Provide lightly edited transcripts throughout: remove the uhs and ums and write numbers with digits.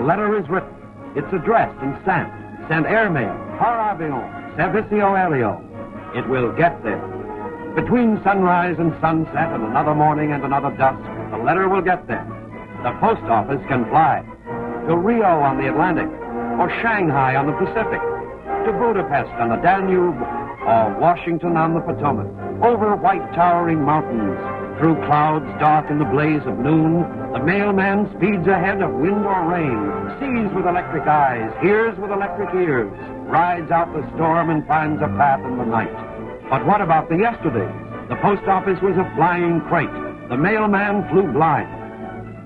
letter is written. It's addressed and stamped. Sent airmail, par avion, servicio aéreo. It will get there. Between sunrise and sunset and another morning and another dusk, the letter will get there. The post office can fly to Rio on the Atlantic, or Shanghai on the Pacific, to Budapest on the Danube, or Washington on the Potomac, over white towering mountains, through clouds dark in the blaze of noon. The mailman speeds ahead of wind or rain, sees with electric eyes, hears with electric ears, rides out the storm and finds a path in the night. But what about the yesterdays? The post office was a flying crate. The mailman flew blind.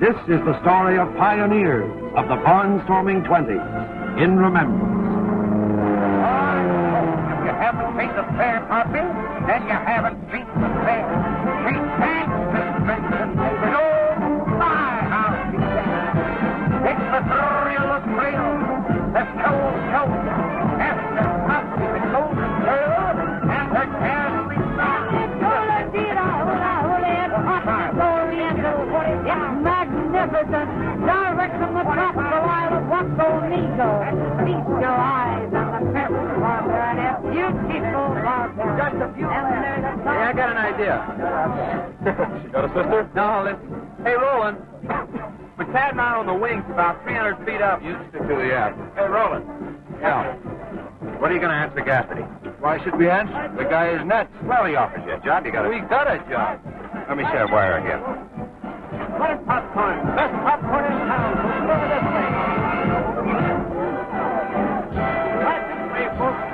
This is the story of pioneers of the barnstorming 20s in remembrance. If you haven't seen the fair, Poppy, then you haven't seen the fair. She thanks Miss Benson. Oh, my, how she thanks. It's the thrill of thrills, the show, and the Poppy, the golden girl, and the dazzling star. It's magnificent. Direct from the tropical isle of Waconigo. Feast your eyes on the perfect harbor and a beautiful harbor. Just a few minutes. Hey, I got an idea. You got a sister? No, listen. Hey, Roland. We're tabbing out on the wings about 300 feet up. You stick to the app. Hey, Roland. Yeah. What are you going to answer Gaffney? Why should we answer? The guy is nuts. Well, he offers you a job. You got to... We got a job. Let me see a wire here. What popcorn? Best popcorn in town. Look at this thing.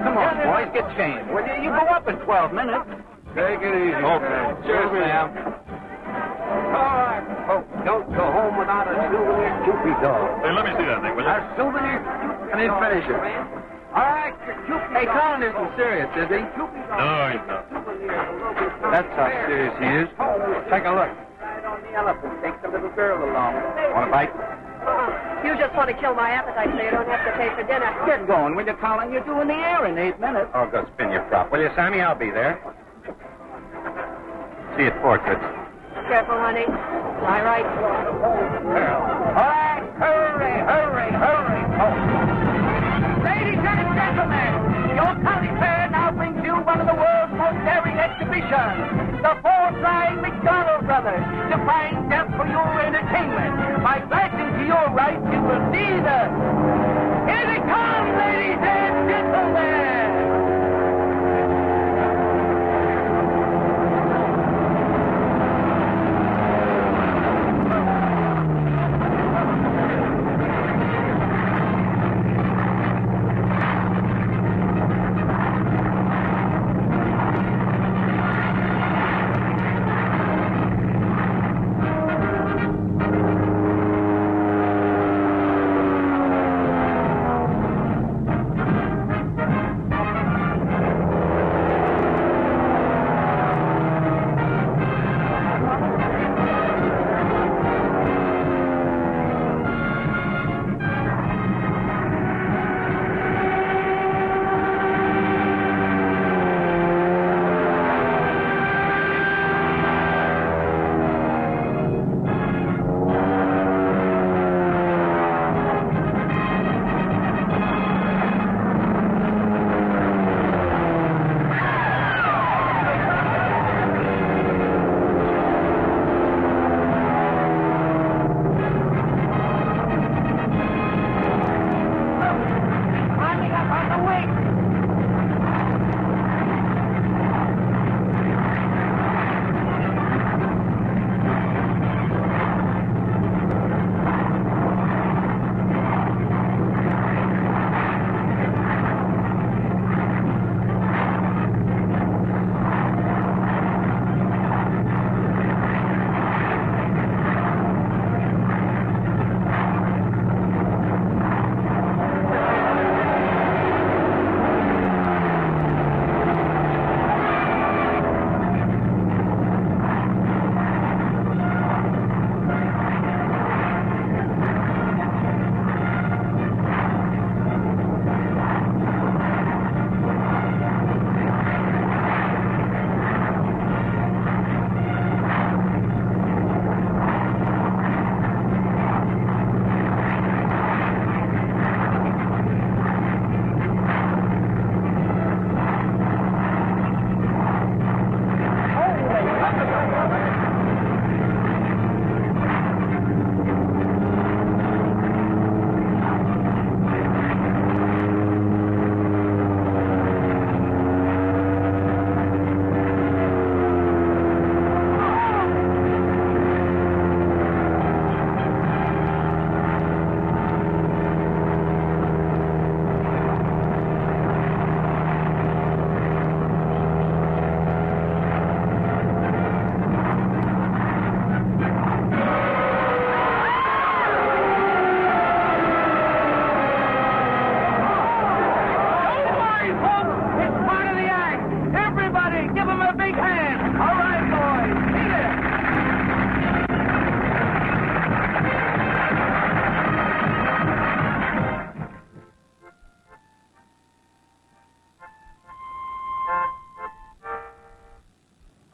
Come on, boys, get changed. Well, you go up in 12 minutes. Take it easy. Okay. Cheers, Sam. All right, folks, don't go home without a souvenir Cupid dog. Hey, let me see that thing, will you? A souvenir I need to finish it. All right, your Cupid Hey, dog. Colin isn't serious, is he? No, he's not. That's how serious he is. Take a look. On the elephant, take the little girl along. Want a bite? You just want to kill my appetite so you don't have to pay for dinner. Get going, will you, Colin? You're doing the air in 8 minutes. Oh, go spin your prop. Will you, Sammy? I'll be there. See you at portraits. Careful, honey. Lie right. All right, hurry, folks. Ladies and gentlemen, your county fair now brings you one of the world's most daring exhibitions. The four flying McDonald brothers, defying death for your entertainment. By glancing to your right, you will see them. Here they come, ladies and gentlemen.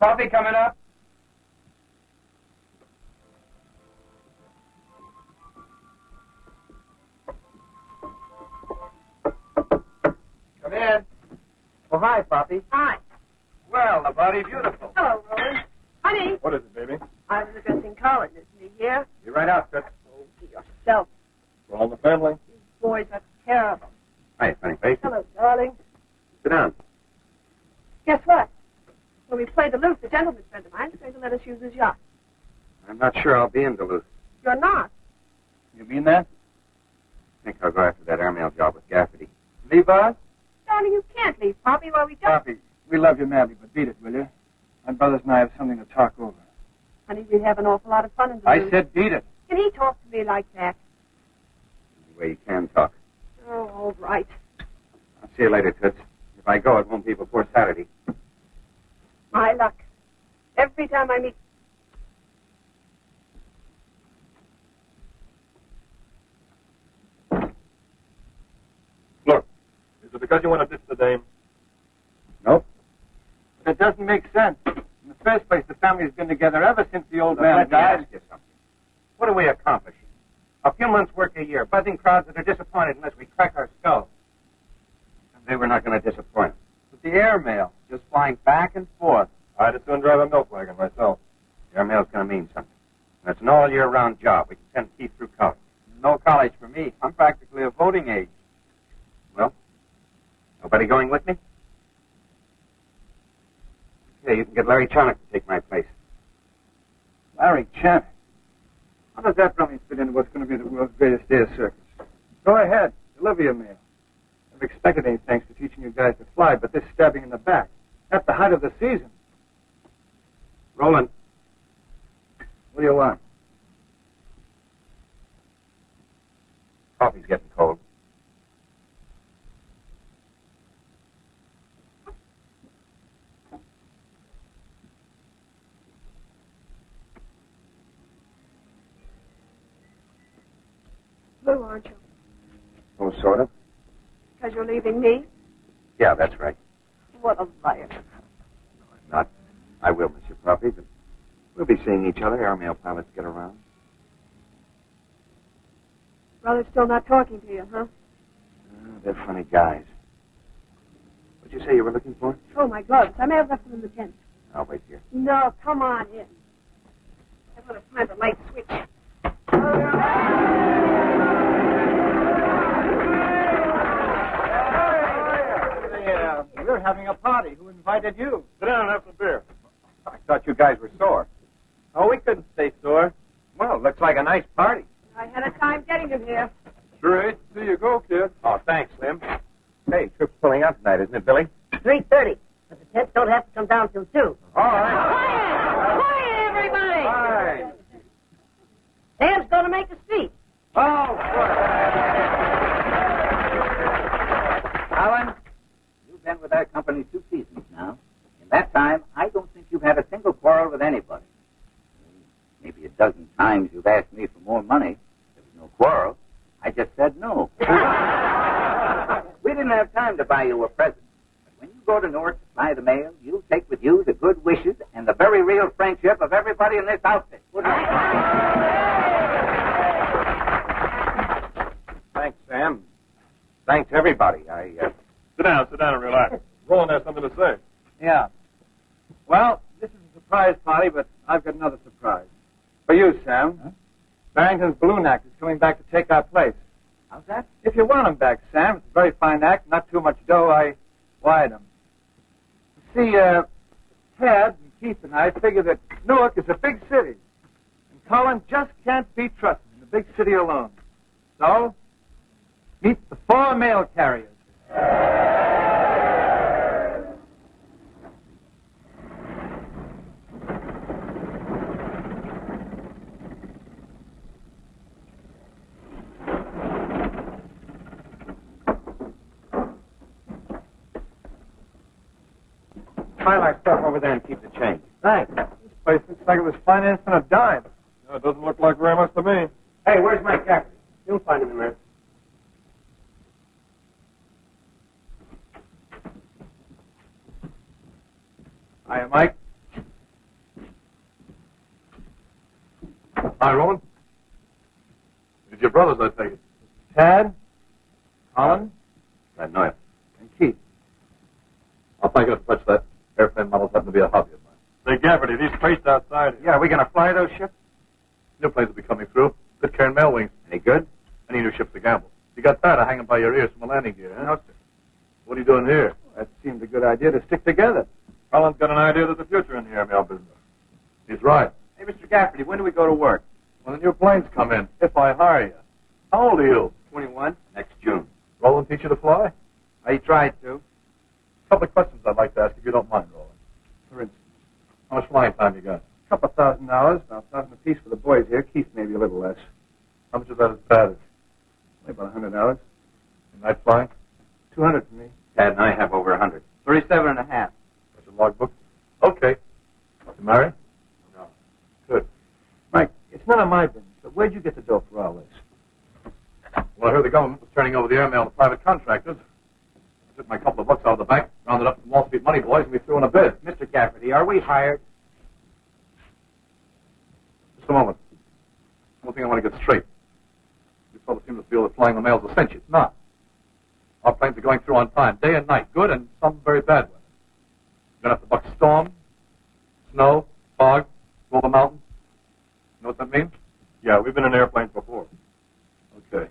Coffee coming up? Come in. Oh, hi, Poppy. Hi. Well, the body beautiful. Hello, Roland. Honey, What is it, baby? I was addressing Colin. Isn't he here? You're right out, Fritz. Oh, be yourself. For all the family. These boys are terrible. Hi, funny face. Hello, darling. Sit down. Guess what? When we play Duluth, the gentleman's friend of mine is going to let us use his yacht. I'm not sure I'll be in Duluth. You're not. You mean that? I think I'll go after that airmail job with Gaffney. Leave us? Darling, you can't leave Poppy while we don't. Poppy, we love you madly, but beat it, will you? My brothers and I have something to talk over. Honey, we have an awful lot of fun in Duluth. I said beat it. Can he talk to me like that? The way you can talk. Oh, all right. I'll see you later, Toots. If I go, it won't be before Saturday. My luck. Every time I meet... Look, is it because you want to ditch the dame? Nope. That doesn't make sense. In the first place, the family's been together ever since the old man Let me died. ask you something. What are we accomplishing? A few months' work a year, buzzing crowds that are disappointed unless we crack our skulls. And they were not going to disappoint. With the airmail, just flying back and forth. I'd as soon drive a milk wagon myself. The airmail's going to mean something. And it's an all-year-round job. We can send Keith through college. No college for me. I'm practically of voting age. Well, nobody going with me? Okay, you can get Larry Charnock to take my place. Larry Channing. How does that really fit into what's going to be the world's greatest air circus? Go ahead. Deliver your mail. I've expected any thanks for teaching you guys to fly, but this stabbing in the back, at the height of the season. Roland. What do you want? Coffee's getting cold. Blue, aren't you? Oh, sort of. Because you're leaving me? Yeah, that's right. What a liar. No, I'm not. I will, Monsieur Puffy, but we'll be seeing each other. Airmail pilots get around. Brother's still not talking to you, huh? They're funny guys. What'd you say you were looking for? Oh, my gloves. I may have left them in the tent. I'll wait here. No, come on in. I want to find the light switch. We're having a party. Who invited you? Sit down and have some beer. I thought you guys were sore. Oh, we couldn't stay sore. Well, looks like a nice party. I had a time getting him here. Sure hate to see you go, kid. Oh, thanks, Slim. Hey, trip's pulling out tonight, isn't it, Billy? 3:30. But the tents don't have to come down till 2. All right. Quiet, everybody! Hi. Sam's going to make a speech. Oh, good. Alan, you've been with our company 2 seasons now. In that time, I don't think you've had a single quarrel with anybody. Maybe a dozen times you've asked me for more money. There was no quarrel. I just said no. We didn't have time to buy you a present. But when you go to Newark to fly the mail, you'll take with you the good wishes and the very real friendship of everybody in this outfit. Thanks, Sam. Thanks, everybody. Sit down and relax. Roland has something to say. Yeah. Well, this is a surprise party, but I've got another surprise. For you, Sam. Huh? Barrington's balloon act is coming back to take our place. How's that? If you want him back, Sam, it's a very fine act, not too much dough, I wired him. You see, Tad and Keith and I figure that Newark is a big city, and Colin just can't be trusted in the big city alone. So, meet the 4 mail carriers. Find our stuff over there and keep the change. Thanks. This place looks like it was financed on a dime. No, it doesn't look like very much to me. Hey, where's my captain? You'll find him in there. Hiya, Mike. Hi, Roland. It's your brothers, I take it. Tad, Colin, I know it. and Keith. I'll thank you to touch that. Airplane models happen to be a hobby of mine. Say, Gafferty, these crates outside. Yeah, are we going to fly those ships? New planes will be coming through. Good carrying mail wings. Any good? Any new ships to gamble. You got that hanging by your ears from the landing gear, huh? No, sir. What are you doing here? That seemed a good idea to stick together. Colin's got an idea there's a future in the airmail business. He's right. Hey, Mr. Gafferty, when do we go to work? When the new planes come in, if I hire you. How old are you? 21. Next June. Roland teach you to fly? I tried to. A couple of questions I'd like to ask if you don't mind, Roland. For instance, How much flying time you got? a couple $1,000, about $1,000 apiece for the boys here. Keith maybe a little less. How much of that is padded? Maybe about $100. In night flying? 200 for me. Tad and I have over 100. 37 and a half. That's your logbook? Okay. You married? No. Good. Mike, it's none of my business, but where'd you get the dough for all this? Well, I heard the government was turning over the airmail to private contractors. I took my couple of bucks out of the bank, rounded up some Wall Street money boys, and we threw in a bid. Mr. Gafferty, are we hired? Just a moment. One thing I want to get straight. You fellows seem to feel that flying the mail's a cinch. It's not. Our planes are going through on time, day and night, good and some very bad weather. You're going to have to buck storm, snow, fog, over the mountains. You know what that means? Yeah, we've been in airplanes before. Okay.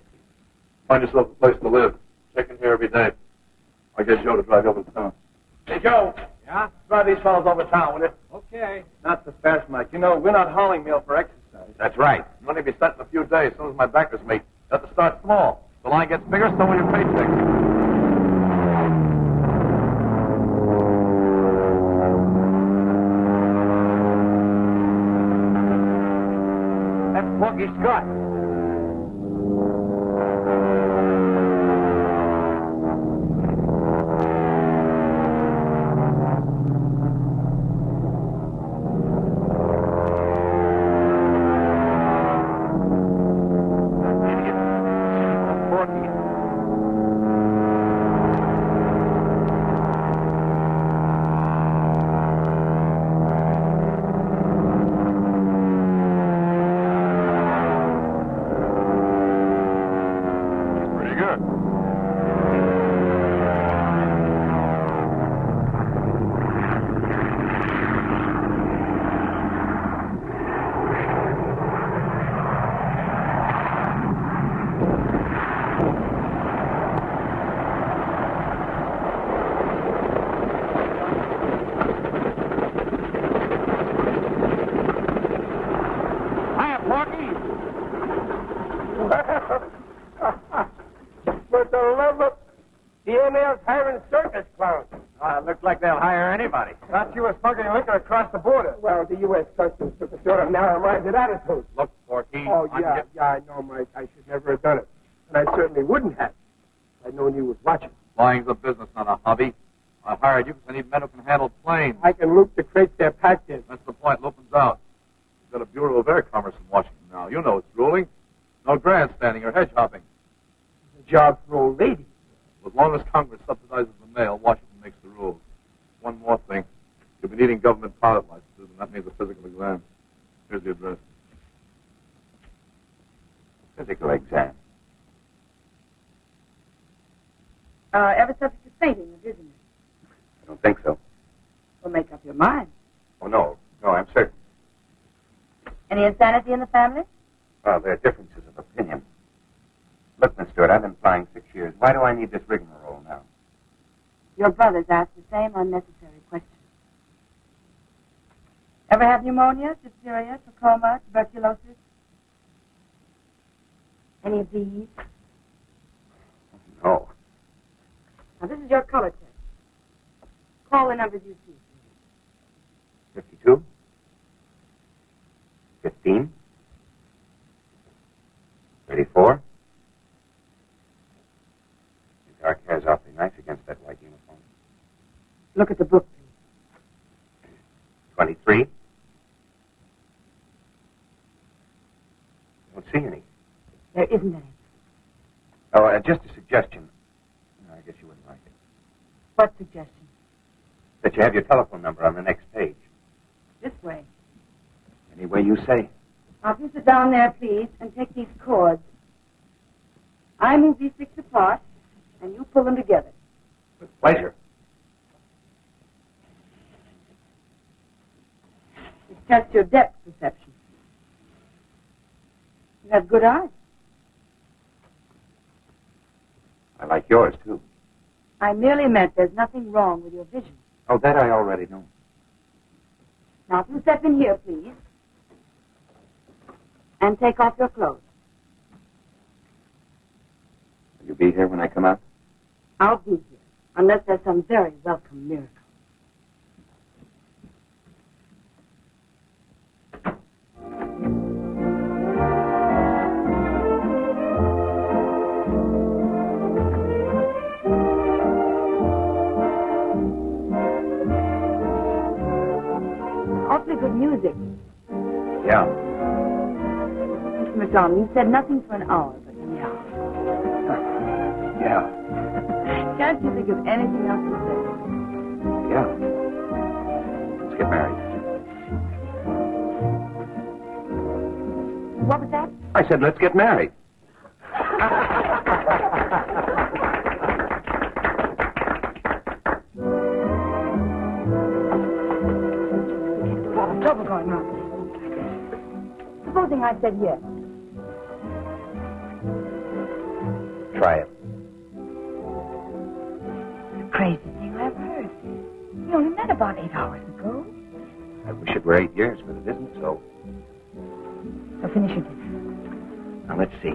Find yourself a place to live. Check in here every day. I'll get Joe to drive you over to town. Hey, Joe. Yeah? Drive these fellows over town, will you? Okay. Not so fast, Mike. You know, we're not hauling mail for exercise. That's right. You'll only be set in a few days, as soon as my backers meet. You have to start small. The line gets bigger, so will your paychecks. That's Porky Scott. For the love of... The airmail's hiring circus clowns. It looks like they'll hire anybody. Thought you were smuggling liquor across the border. Well, the U.S. Customs took a sort of narrow-minded attitude. Look, Porky. Oh, yeah, I know, Mike. I should never have done it. And I certainly wouldn't have. I'd known you was watching. Flying's a business, not a hobby. I hired you because I need men who can handle planes. I can loop the crates they're packed in. That's the point. Looping's out. We've got a Bureau of Air Commerce in Washington now. You know it's ruling. No grandstanding or hedge hopping. It's a job for old ladies. As long as Congress subsidizes the mail, Washington makes the rules. One more thing. You'll be needing government pilot licenses, and that means a physical exam. Here's the address. Physical exam. Ever subject to fainting or dizziness? I don't think so. Well, make up your mind. Oh, no. No, I'm certain. Any insanity in the family? Well, there are differences of opinion. Look, Miss Stewart, I've been flying 6 years. Why do I need this rigmarole now? Your brothers asked the same unnecessary question. Ever have pneumonia, diphtheria, trachoma, tuberculosis? Any of these? No. Now, this is your color test. Call the numbers you see. 52? 15? 34? Your dark hair's awfully nice against that white uniform. Look at the book, please. 23? Don't see any. There isn't any. Oh, just a suggestion. No, I guess you wouldn't like it. What suggestion? That you have your telephone number on the next page. This way. Any way you say. Now, if you sit down there, please, and take these cords. I move these 6 apart, and you pull them together. With pleasure. It's just your depth perception. You have good eyes. I like yours, too. I merely meant there's nothing wrong with your vision. Oh, that I already know. Now, if you step in here, please, and take off your clothes. Will you be here when I come out? I'll be here, unless there's some very welcome miracle. Awfully good music. Yeah. Mr. McDonald, you said nothing for an hour, but yeah. Yeah. Can't you think of anything else to say? Yeah. Let's get married. What was that? I said, let's get married. Trouble going on. Supposing I said yes. Try it. The craziest thing I ever heard. We only met about 8 hours ago. I wish it were 8 years, but it isn't so. So finish your dinner. Now, let's see.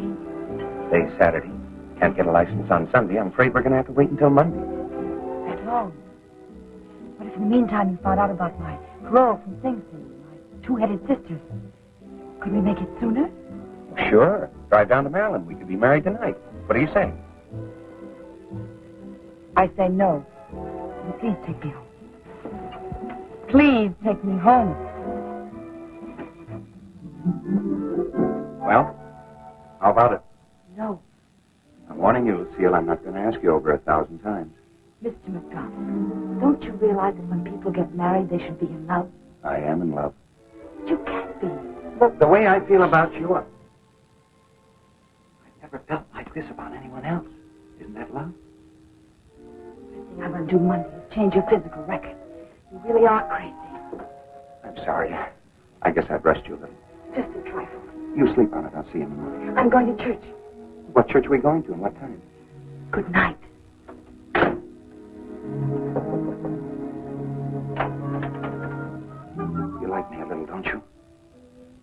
Today's Saturday. Can't get a license on Sunday. I'm afraid we're going to have to wait until Monday. That long. What if in the meantime you found out about my parole from Sing Sing, my 2-headed sisters? Could we make it sooner? Sure. Drive down to Maryland. We could be married tonight. What do you say? I say no. And please take me home. Please take me home. Well, how about it? No. I'm warning you, Lucille, I'm not going to ask you over 1,000 times. Mr. McDonald, don't you realize that when people get married, they should be in love? I am in love. You can't be. Well, the way I feel about you, I've never felt like this about anyone else. Isn't that love? The thing I'm going to do Monday is change your physical record. You really are crazy. I'm sorry. I guess I've rushed you a little. Just a trifle. You sleep on it. I'll see you in the morning. I'm going to church. What church are we going to and what time? Good night. You like me a little, don't you?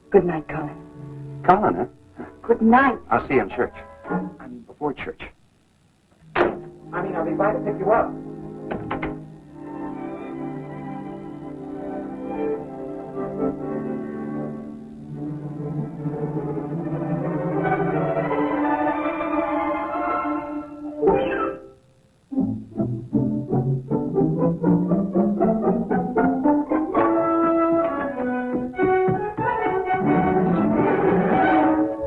Good night, Colin. Colin, huh? Good night. I'll see you in church. I mean, before church. I'll be glad to pick you up.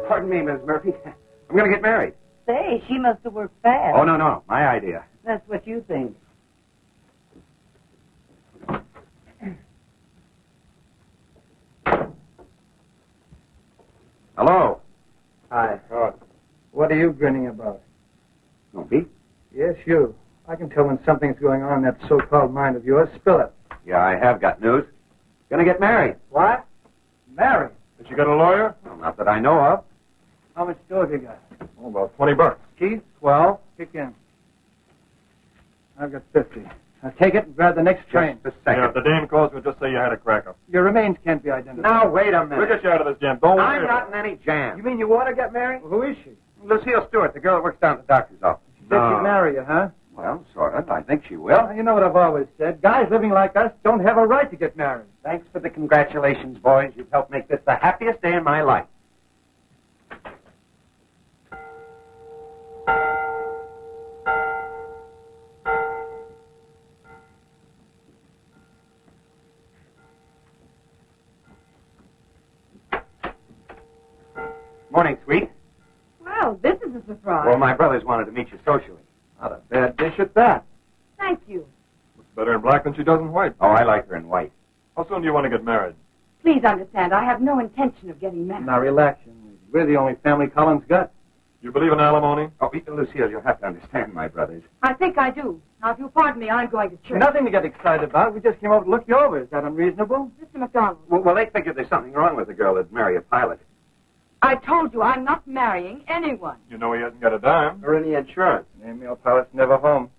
Pardon me, Miss Murphy. I'm going to get married. Say, she must have worked fast. Oh, no. My idea. That's what you think. Hello. Hi. What are you grinning about? No, me? Yes, you. I can tell when something's going on in that so-called mind of yours. Spill it. Yeah, I have got news. Gonna get married. What? Married? Did you get a lawyer? Well, not that I know of. How much dough have you got? Oh, about $20. Keith? 12. Kick in. I've got 50. Now take it and grab the next train. Just a second. Yeah, if the dame calls, we'll just say you had a cracker. Your remains can't be identified. Now, wait a minute. We'll get you out of this jam. Don't worry I'm about not in any jam. You mean you want to get married? Well, who is she? Lucille Stewart, the girl that works down at the doctor's office. She said she'd marry you, huh? Well, sort of. I think she will. Well, you know what I've always said. Guys living like us don't have a right to get married. Thanks for the congratulations, boys. You've helped make this the happiest day in my life. Morning, sweet. Well, this is a surprise. Well, my brothers wanted to meet you socially. Not a bad dish at that. Thank you. Looks better in black than she does in white. Oh, I like her in white. How soon do you want to get married? Please understand, I have no intention of getting married. Now, relax, young lady. We're the only family Colin's got. You believe in alimony? Oh, Lucille, you'll have to understand, my brothers. I think I do. Now, if you'll pardon me, I'm going to church. Nothing to get excited about. We just came over to look you over. Is that unreasonable? Mr. McDonald, Well, they figured there's something wrong with a girl that'd marry a pilot. I told you I'm not marrying anyone. You know he hasn't got a dime. Or any insurance. Airmail pilot's never home.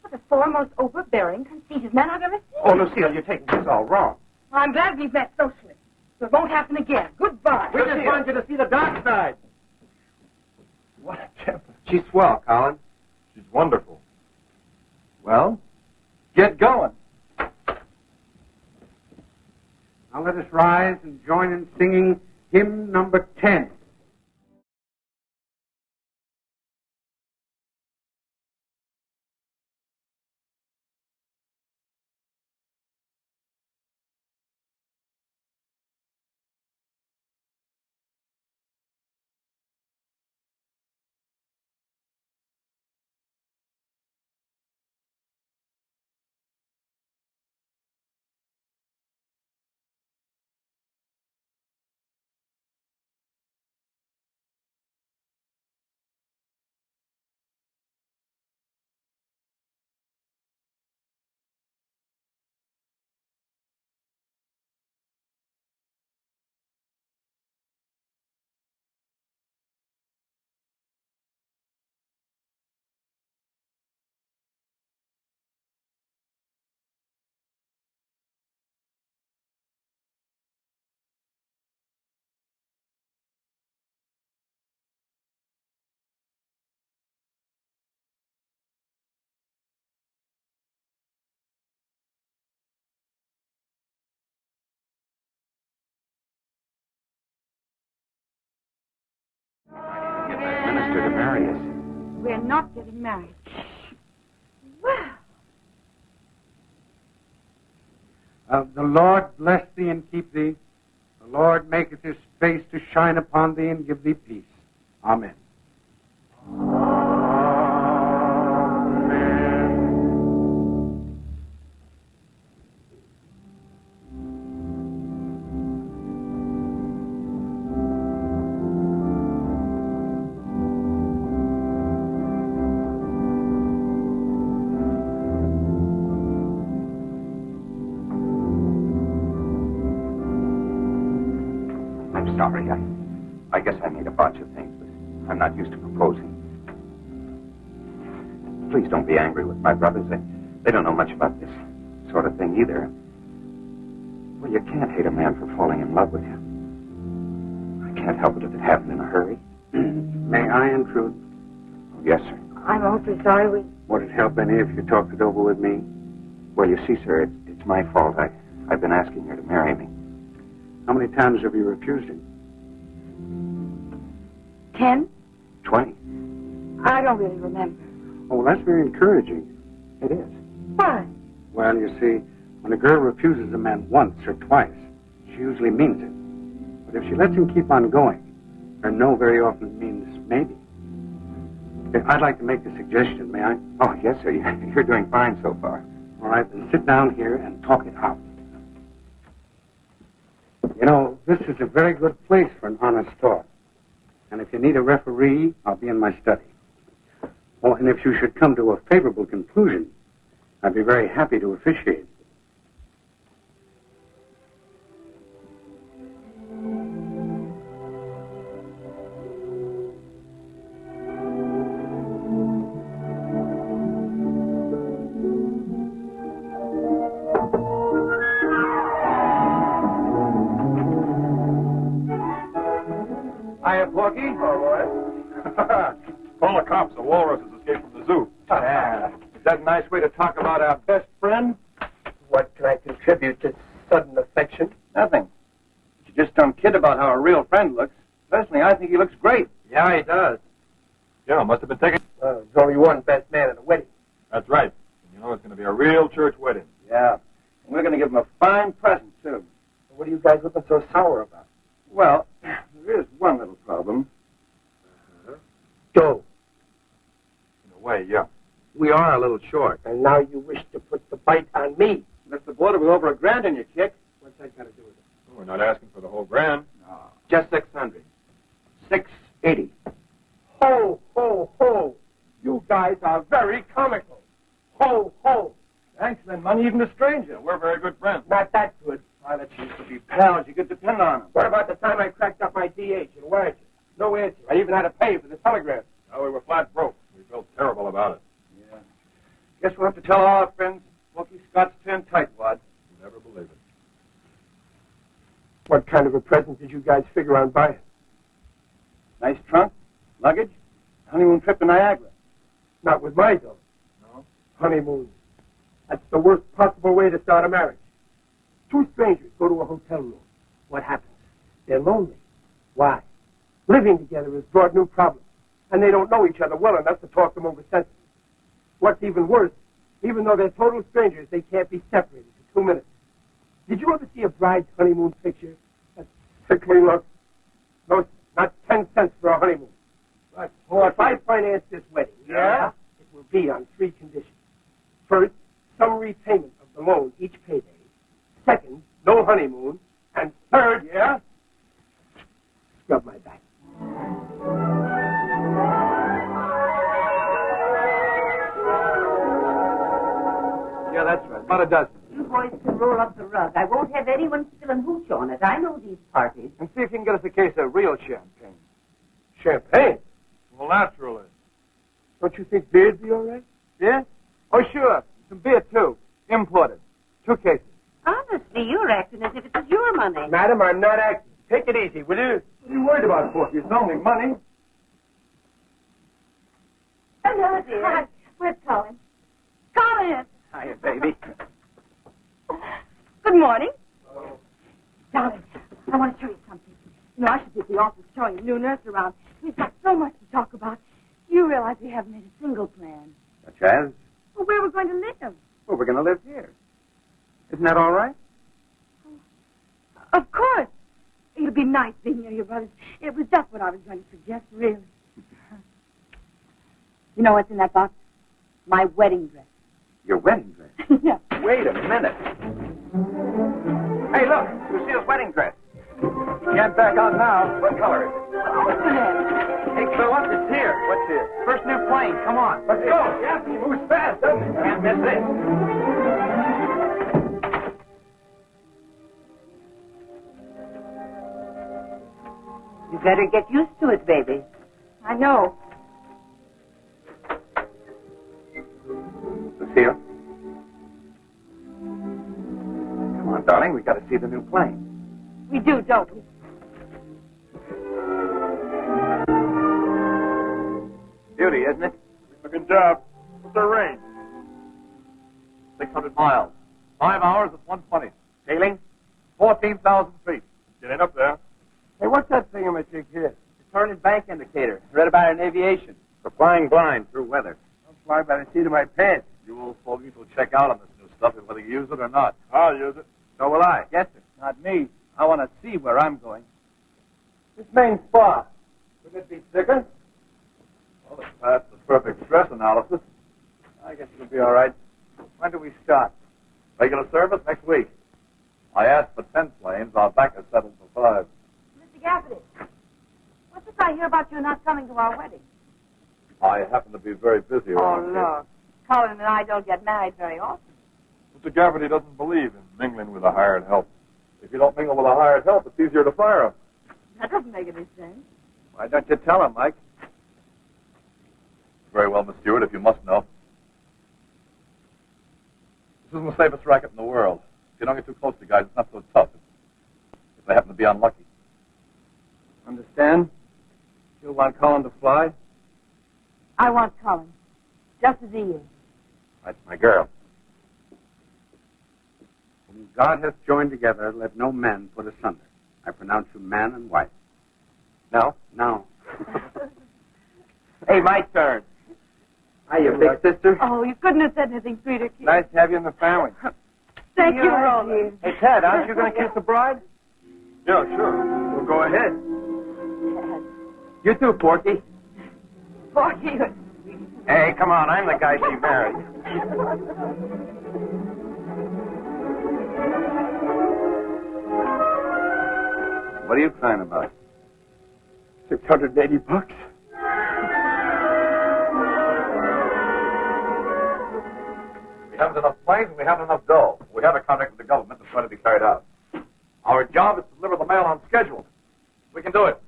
What the foremost overbearing, conceited man I've ever seen. Oh, Lucille, you're taking this all wrong. I'm glad we've met socially. So it won't happen again. Goodbye. We just wanted you to see the dark side. What a temper. She's swell, Colin. She's wonderful. Well, get going. Now let us rise and join in singing hymn number 10. Get that minister to marry us. We're not getting married. Well, The Lord bless thee and keep thee. The Lord maketh his face to shine upon thee and give thee peace. Amen. I'm sorry. I guess I made a bunch of things, but I'm not used to proposing. Please don't be angry with my brothers. They don't know much about this sort of thing either. Well, you can't hate a man for falling in love with you. I can't help it if it happened in a hurry. May I intrude? Oh, yes, sir. I'm awfully sorry. Would it help any if you talked it over with me? Well, you see, sir, it's my fault. I've been asking her to marry me. How many times have you refused him? 10? 20. I don't really remember. Oh, that's very encouraging. It is. Why? Well, you see, when a girl refuses a man once or twice, she usually means it. But if she lets him keep on going, her no very often means maybe. I'd like to make a suggestion, may I? Oh, yes, sir. You're doing fine so far. All right, then sit down here and talk it out. You know, this is a very good place for an honest talk. And if you need a referee, I'll be in my study. Oh, and if you should come to a favorable conclusion, I'd be very happy to officiate. Hiya, Porky. All right. Call the cops. The walrus has escaped from the zoo. Yeah. Is that a nice way to talk about our best friend? What can I contribute to sudden affection? Nothing. You just don't kid about how a real friend looks. Personally, I think he looks great. Yeah, he does. Yeah, must have been taken. There's only one best man at a wedding. That's right. You know, it's going to be a real church wedding. Yeah. And we're going to give him a fine present, too. What are you guys looking so sour about? Well, there is one little problem. Go. In a way, yeah. We are a little short. And now you wish to put the bite on me. Mr. Blood will be over $1,000 in your kick. What's that got to do with it? We're not asking for the whole grand. No. Just 600. 680. Ho, ho, ho. You guys are very comical. Ho, ho. Thanks, then money even a stranger. We're very good friends. Not that good. Pilots used to be pals. You could depend on them. What about the time I cracked up my DH and wired you? No answer. I even had to pay for the telegram. No, we were flat broke. We felt terrible about it. Yeah. Guess we'll have to tell all our friends Smoky Scott's turned tightwad. You'll never believe it. What kind of a present did you guys figure on buying? Nice trunk, luggage, honeymoon trip to Niagara. Not with my dough. No? Honeymoon. That's the worst possible way to start a marriage. Two strangers go to a hotel room. What happens? They're lonely. Why? Living together has brought new problems, and they don't know each other well enough to talk them over sentences. What's even worse, even though they're total strangers, they can't be separated for 2 minutes. Did you ever see a bride's honeymoon picture? That sickly look. No, not 10 cents for a honeymoon. Right. Well, if I finance this wedding, Yeah? it will be on 3 conditions. First, some repayment of the loan each payday. Second, no honeymoon. And third, Yeah? scrub my back. Yeah, that's right. About a dozen. You boys can roll up the rug. I won't have anyone spilling hooch on it. I know these parties. And see if you can get us a case of real champagne. Champagne? Well, naturally. Don't you think beer'd be all right? Yeah? Oh, sure. Some beer, too. Imported. 2 cases. Honestly, you're acting as if it was your money. Madam, I'm not acting. Take it easy, will you? What are you worried about, Porky? It's only money. Hello, dear. Hi. Where's Colin? Colin! Hiya, baby. Good morning. Darling, I want to show you something. You know, I should be at the office showing a new nurse around. We've got so much to talk about. You realize we haven't made a single plan. Such as? Well, where we're going to live. Well, we're going to live here. Isn't that all right? Of course. It'll be nice being near your brothers. It was just what I was going to suggest, really. You know what's in that box? My wedding dress. Your wedding dress? Yeah. Wait a minute. Hey, look. Lucille's wedding dress. You can't back out now. What color is it? Hey, Philip, it's here. What's here? First new plane. Come on. Let's go. Yeah, he moves fast, doesn't he? Can't miss this. You better get used to it, baby. I know. Lucille? Come on, darling. We got to see the new plane. We do, don't we? Beauty, isn't it? Good job. What's our range? 600 miles. 5 hours at 120. Sailing? 14,000 feet. Getting up there. Hey, what's that thingamajig here? Turn and bank indicator. Read about it in aviation. For flying blind through weather. Don't fly by the seat of my pants. You old fogies will check out on this new stuff, whether you use it or not. I'll use it. So will I. Yes, sir. Not me. I want to see where I'm going. This main spar. Could it be thicker? Well, it passed the perfect stress analysis. I guess it'll be all right. When do we start? Regular service next week. I asked for 10 planes. Our back is settled for 5. Mr. Gaffney, what's this I hear about you not coming to our wedding? I happen to be very busy around here. look. Colin and I don't get married very often. Mr. Gafferty doesn't believe in mingling with a hired help. If you don't mingle with a hired help, it's easier to fire 'em. That doesn't make any sense. Why don't you tell him, Mike? Very well, Miss Stewart, if you must know. This isn't the safest racket in the world. If you don't get too close to guys, it's not so tough. If they happen to be unlucky. Understand? You want Colin to fly? I want Colin, just as he is. That's my girl. Whom God hath joined together, let no man put asunder. I pronounce you man and wife. No? Now. Hey, my turn. Hiya, big sister. Oh, you couldn't have said anything sweeter, kid. Nice to have you in the family. Thank you, Roland. Hey, Ted, aren't you going to kiss the bride? Yeah, sure. Well, go ahead. You too, Porky. Porky. Hey, come on. I'm the guy she married. What are you crying about? $680. We haven't enough planes and we haven't enough dough. We have a contract with the government that's going to be carried out. Our job is to deliver the mail on schedule. We can do it.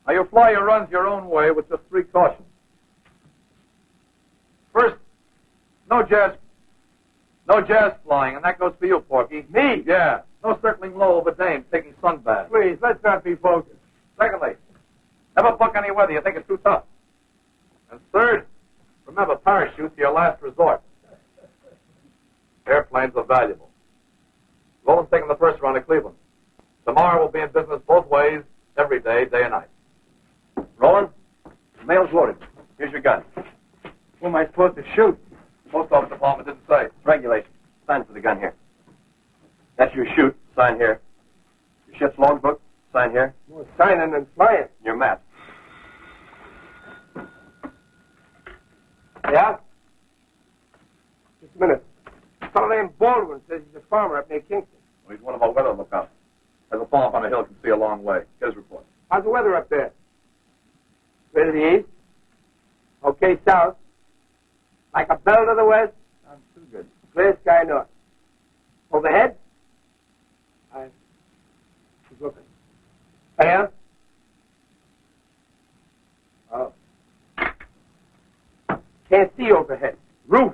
Now, you fly your runs your own way with just 3 cautions. First, no jazz flying, and that goes for you, Porky. Me? Yeah. No circling low over dames taking sunbaths. Please, let's not be focused. Secondly, never book any weather you think it's too tough. And third, remember, parachutes are your last resort. Airplanes are valuable. Roland's taking the first round to Cleveland. Tomorrow we'll be in business both ways, every day, day and night. Roland, the mail's loaded. Here's your gun. Who am I supposed to shoot? Post office department didn't say. It's regulation. Sign for the gun here. That's your chute. Sign here. Your ship's logbook. Sign here. More signing than flying. Your map. Yeah? Just a minute. A fellow named Baldwin says he's a farmer up near Kingston. Well, he's one of our weather lookouts. Has a farm up on a hill, can see a long way. Get his report. How's the weather up there? Straight to the east? Okay, south? Like a bell to the west? Sounds too good. Clear sky north. Overhead? She's looking. Yeah? Oh. Can't see overhead. Roof.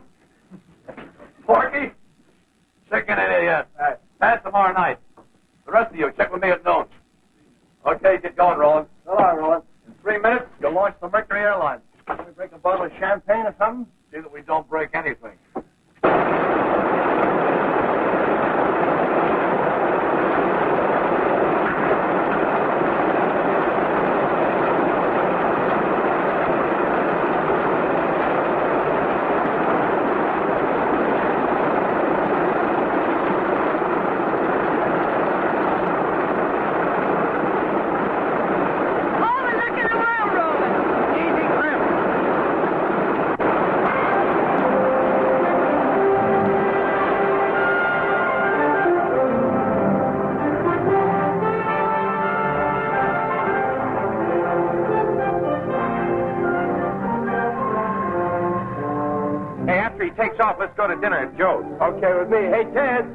Porky, chicken it idiot. Pass tomorrow night. The rest of you, check with me at noon. Okay, get going, Roland. So long, Roland. In 3 minutes, you'll launch the Mercury Airlines. Can we break a bottle of champagne or something? See that we don't break anything. Takes off, let's go to dinner at Joe's. Okay with me. Hey, Ted.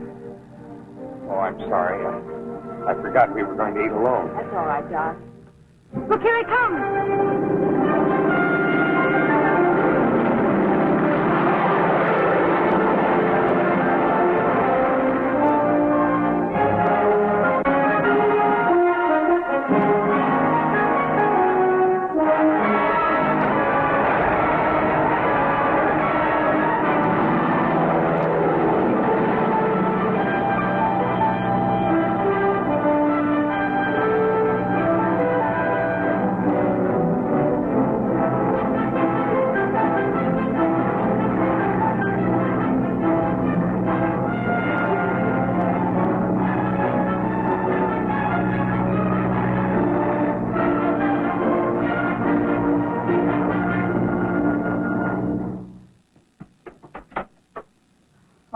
Oh, I'm sorry. I forgot we were going to eat alone. That's all right, Doc. Look, here he comes.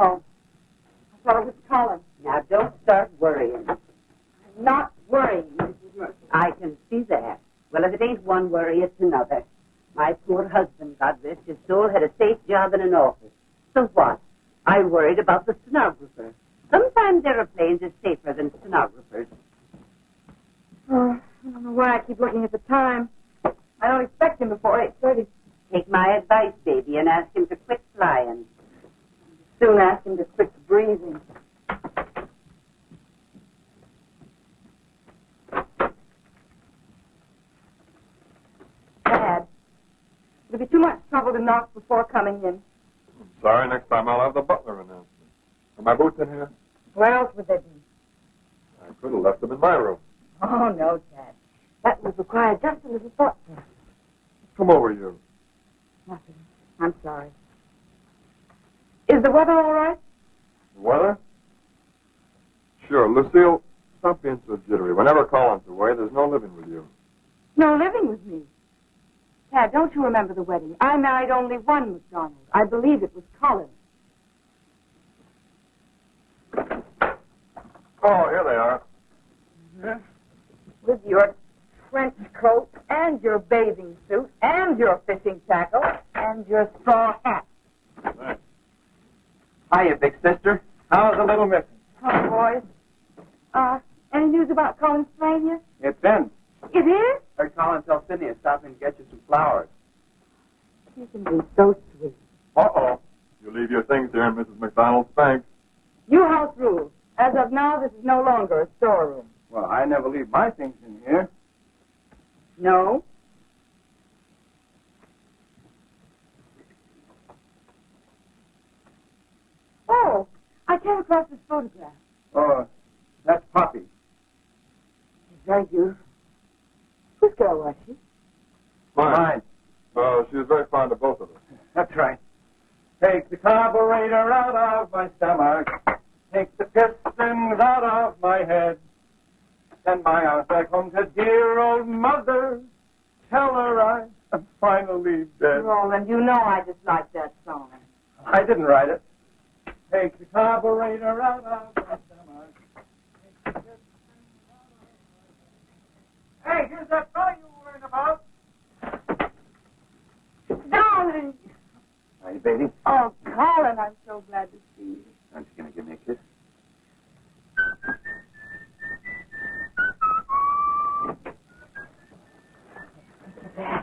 Oh, I thought it was Colin. Now, don't start worrying. I'm not worrying, Mrs. Murphy. I can see that. Well, if it ain't one worry, it's another. My poor husband, God rest his soul, had a safe job in an office. So what? I worried about the stenographer. Sometimes airplanes are safer than stenographers. Oh, I don't know why I keep looking at the time. I don't expect him before 8:30. Take my advice, baby, and ask him to quit flying. Soon ask him to quit breathing. Dad, it'll be too much trouble to knock before coming in. Sorry, next time I'll have the butler announce me. Are my boots in here? Where else would they be? I could have left them in my room. Oh, no, Dad. That would require just a little thought. Come over, you. Nothing. I'm sorry. Is the weather all right? The weather? Sure. Lucille, stop being so jittery. Whenever Colin's away, there's no living with you. No living with me. Dad, don't you remember the wedding? I married only one McDonald. I believe it was Colin. Oh, here they are. Yeah? With your trench coat and your bathing suit and your fishing tackle and your straw hat. Thanks. Hiya, big sister. How's the little missing? Oh, boys. Any news about Colin's plane yet? It's in. It is? Heard Colin tell Sydney is stopping to get you some flowers. You can be so sweet. Uh-oh. You leave your things here in Mrs. McDonald's bank. New house rules. As of now, this is no longer a storeroom. Well, I never leave my things in here. No? Oh, I came across this photograph. Oh, that's Poppy. She's very beautiful. Whose girl was she? Mine. She was very fond of both of us. That's right. Take the carburetor out of my stomach. Take the pistons out of my head. Send my arms back home to dear old mother. Tell her I am finally dead. Roland, you know I dislike that song. I didn't write it. Take the carburetor out of my stomach. Take the pistons out of my head. Hey, here's that fellow you were worrying about. Darling! Hi, baby. Oh, Colin, I'm so glad to see you. Aren't you going to give me a kiss? Hey,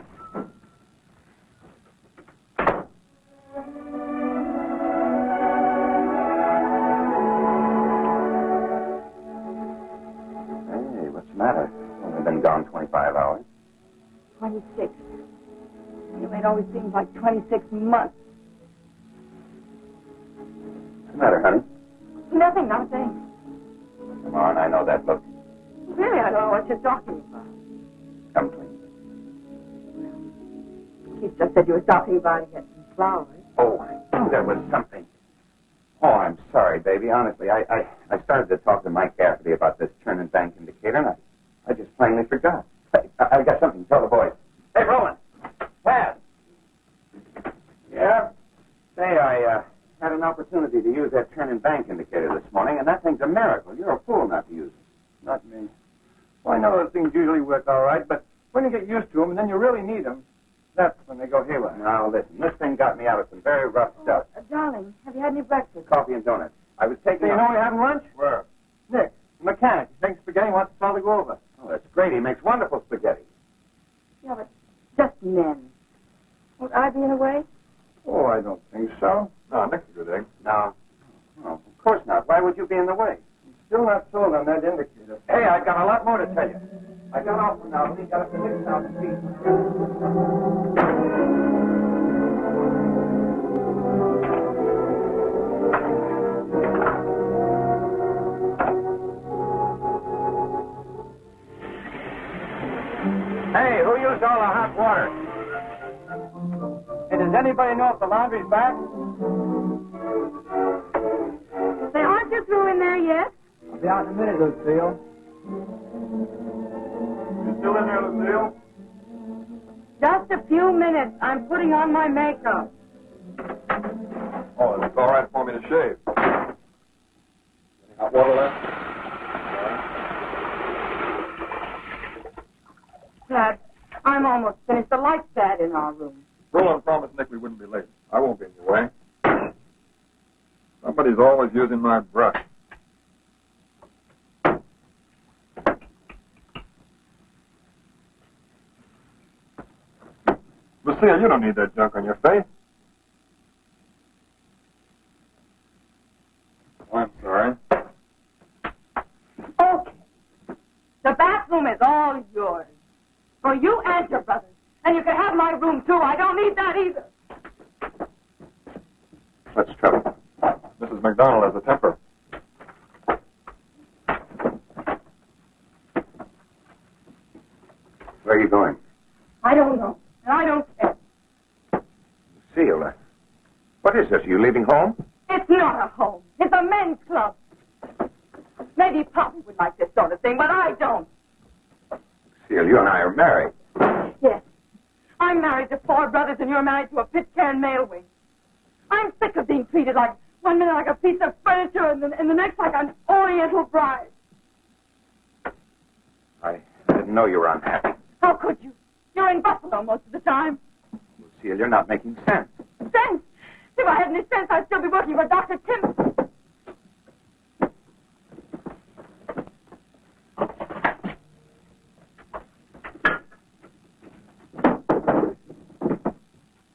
what's the matter? Only been gone 25 hours. 26. You made always seem like 26 months. What's the matter, honey? Nothing, not a thing. Come on, I know that look. Really, I don't know what you're talking about. Come clean. Keith just said you were stopping by to get some flowers. Oh, I knew there was something. Oh, I'm sorry, baby. Honestly, I started to talk to Mike Cassidy about this turn and bank indicator, and I just plainly forgot. I got something to tell the boys. Hey, Roland. Pat. Yeah? Say, I had an opportunity to use that turn and bank indicator this morning, and that thing's a miracle. You're a fool not to use it. Not me. Well, I know those things usually work all right, but when you get used to them and then you really need them, that's when they go haywire. Now, listen, this thing got me out of some very rough stuff. Darling, have you had any breakfast? Coffee and donuts. I was taking... So you know we're having lunch? Where? Nick, the mechanic. He makes spaghetti, wants us all to go over. Oh, that's great. He makes wonderful spaghetti. Yeah, but just men. Would I be in the way? Oh, I don't think so. No, Nick's a good egg. No. Oh, of course not. Why would you be in the way? Still not sold on that indicator. Hey, I've got a lot more to tell you. I got off from now. He got up to 6,000 feet. Hey, who used all the hot water? Hey, does anybody know if the laundry's back? Say, aren't you through in there yet? I'll be out in a minute, Lucille. You still in there, Lucille? Just a few minutes. I'm putting on my makeup. Oh, it's all right for me to shave. Any hot water left? Dad, I'm almost finished. The light's bad in our room. Roland promised Nick we wouldn't be late. I won't be in your way. Somebody's always using my brush. Lucia, you don't need that junk on your face. Oh, I'm sorry. Okay. The bathroom is all yours. For you and your brothers. And you can have my room, too. I don't need that either. What's the trouble? Mrs. McDonald has a temper. Where are you going? I don't know. And I don't care. Lucille, what is this? Are you leaving home? It's not a home. It's a men's club. Maybe Poppy would like this sort of thing, but I don't. Lucille, you and I are married. Yes. I'm married to 4 brothers, and you're married to a Pitcairn mail wing. I'm sick of being treated like, one minute like a piece of furniture, and the next like an Oriental bride. I didn't didn't know you were unhappy. How could you? You're in Buffalo most of the time. Lucille, you're not making sense. Sense? If I had any sense, I'd still be working for Dr. Tim.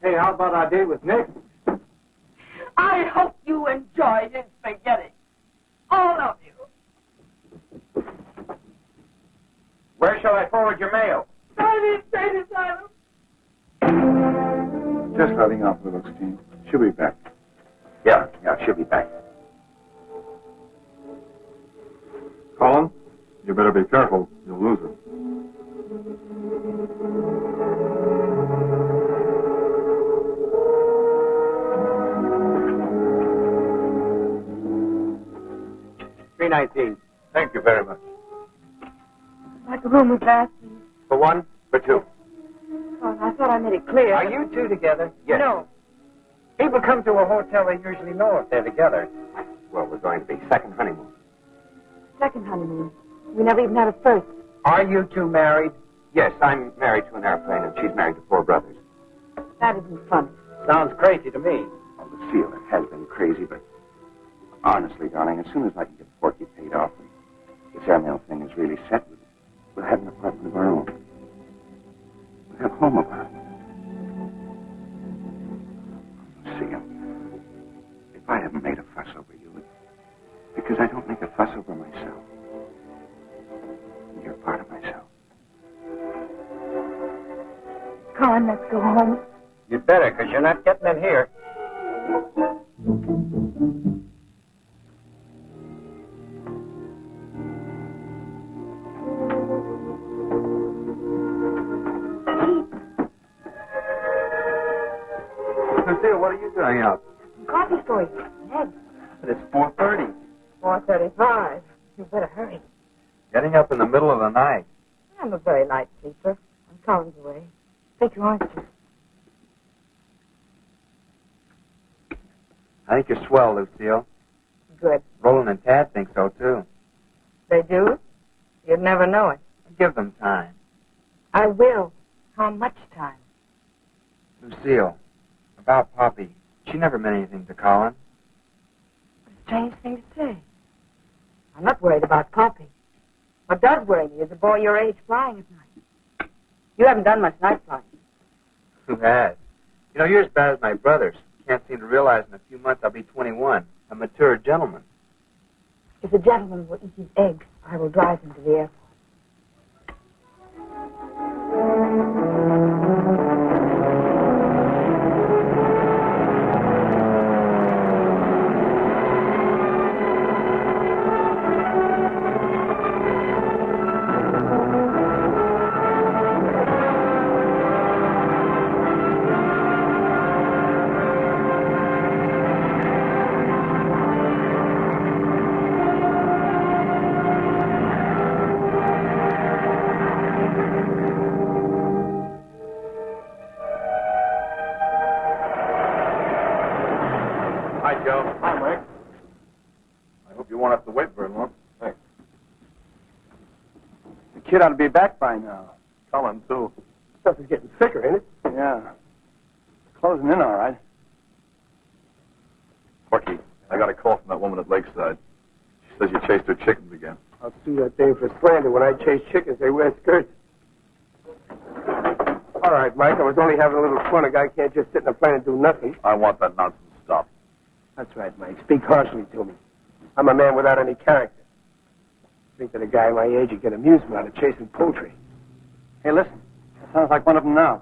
Hey, how about our date with Nick? I hope you enjoyed his spaghetti. All of you. Where shall I forward your mail? State asylum. Just letting off, little Steve. She'll be back. Yeah, she'll be back. Colin, you better be careful. You'll lose her. $3.19. Thank you very much. Like a room of glass, please. For one, for two. Oh, I thought I made it clear. Are you two together? Yes. No. People come to a hotel, they usually know if they're together. Well, we're going to be second honeymoon. Second honeymoon. We never even had a first. Are you two married? Yes, I'm married to an airplane, and she's married to 4 brothers. That isn't funny. Sounds crazy to me. Oh, Lucille, it has been crazy, but honestly, darling, as soon as I can get Porky paid off and this airmail thing is really set, we'll have an apartment of our own. We'll have home apartment. Lucille, if I haven't made a fuss over you, it's because I don't make a fuss over myself. You're part of myself. Colin, let's go home. You'd better, because you're not getting in here. Lucille, what are you doing out? Coffee for you. Eggs. But it's 4:30. 4:35. You better hurry. Getting up in the middle of the night. I'm a very light sleeper. I'm Colin's away. Take your orange juice. I think you're swell, Lucille. Good. Roland and Tad think so, too. They do? You'd never know it. Give them time. I will. How much time? Lucille, about Poppy, she never meant anything to Colin. What a strange thing to say. I'm not worried about Poppy. What does worry me is a boy your age flying at night. You haven't done much night flying. Who has? You know, you're as bad as my brothers. Can't seem to realize in a few months I'll be 21. A mature gentleman. If a gentleman will eat his eggs, I will drive him to the airport. Kid ought to be back by now. Colin, too. Stuff is getting thicker, ain't it? Yeah. Closing in all right. Porky, I got a call from that woman at Lakeside. She says you chased her chickens again. I'll sue that dame for slander. When I chase chickens, they wear skirts. All right, Mike, I was only having a little fun. A guy can't just sit in a plane and do nothing. I want that nonsense stopped. That's right, Mike. Speak harshly to me. I'm a man without any character. I think that a guy my age would get amusement out of chasing poultry. Hey, listen. That sounds like one of them now.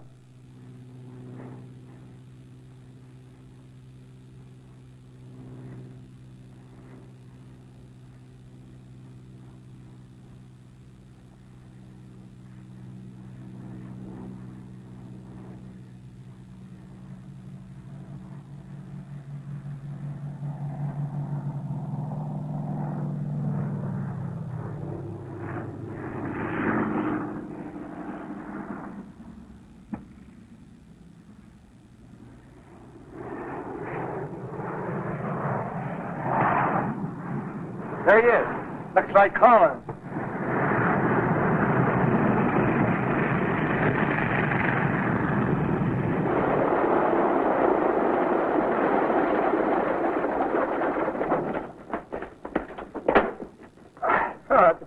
There he is. Looks like Collins.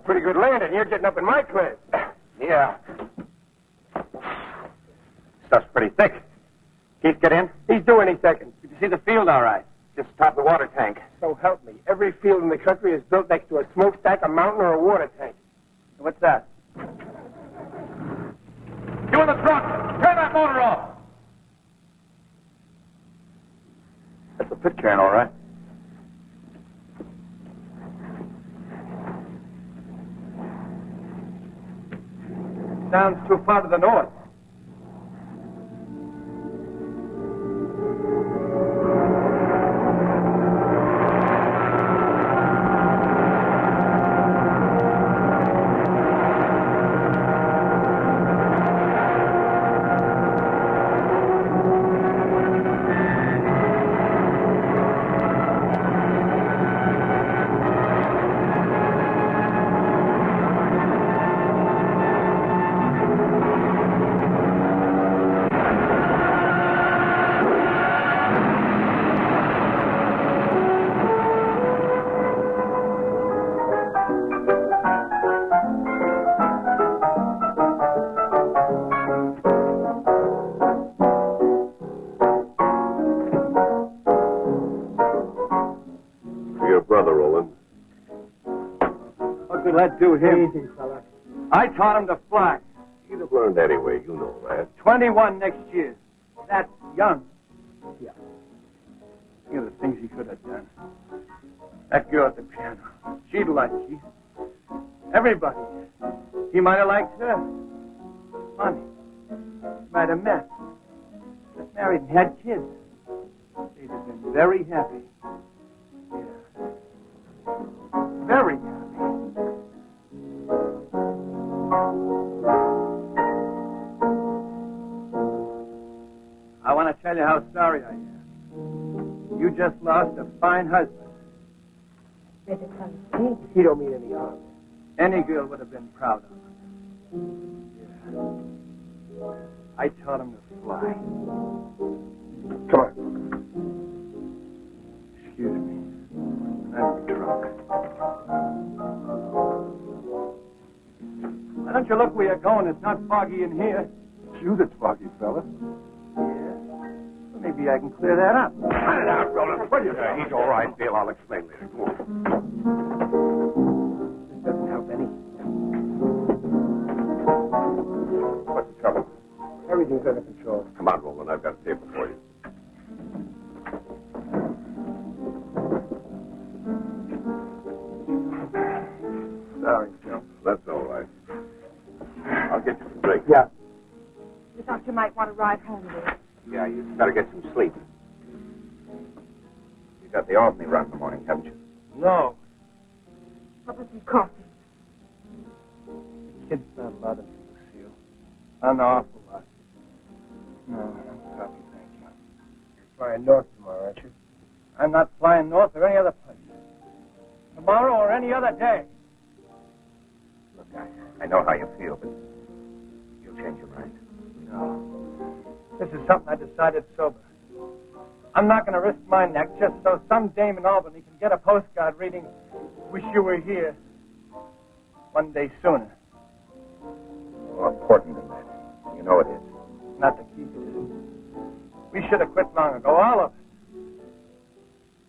pretty good landing. You're getting up in my class. Yeah. Stuff's pretty thick. Keith, get in. He's due any second. You can see the field all right. Just top the water tank. So help me. Every field in the country is built next to a smokestack, a mountain, or a water tank. What's that? You in the truck! Turn that motor off! That's a pit cairn, all right. Sounds too far to the north. That do him. Easy, fella. I taught him to fly. You'd have learned anyway, you know that. 21 next year. That's young. Yeah. Think of the things he could have done. That girl at the piano. She'd like Keith. Everybody. He might have liked her. Funny. He might have met. Got married and had kids. They'd have been very happy. Yeah. Very happy. I want to tell you how sorry I am. You just lost a fine husband. He don't mean any harm. Any girl would have been proud of him. Yeah. I taught him to fly. Come on. Excuse me. I'm drunk. Why don't you look where you're going? It's not foggy in here. It's you that's foggy, fella. Maybe I can clear that up. Cut it out, Roland. What are you doing? He's all right, Bill. I'll explain later. Go on. This doesn't help any. What's the trouble? Everything's under control. Come on, Roland. I've got a paper for you. Sorry, Joe. That's all right. I'll get you some drink. Yeah. The doctor might want to ride home with us. Yeah, you better get some sleep. You got the Albany run in the morning, haven't you? No. What was some coffee? Kid's not a lot of Lucille. An awful lot. No, I'm coffee, thank you. You're flying north tomorrow, aren't you? I'm not flying north or any other place. Tomorrow or any other day. Look, I know how you feel, but you'll change your mind. No. This is something I decided sober. I'm not going to risk my neck just so some dame in Albany can get a postcard reading, "Wish you were here one day sooner." More important than that. You know it is. Not to keep it in. We should have quit long ago, all of us.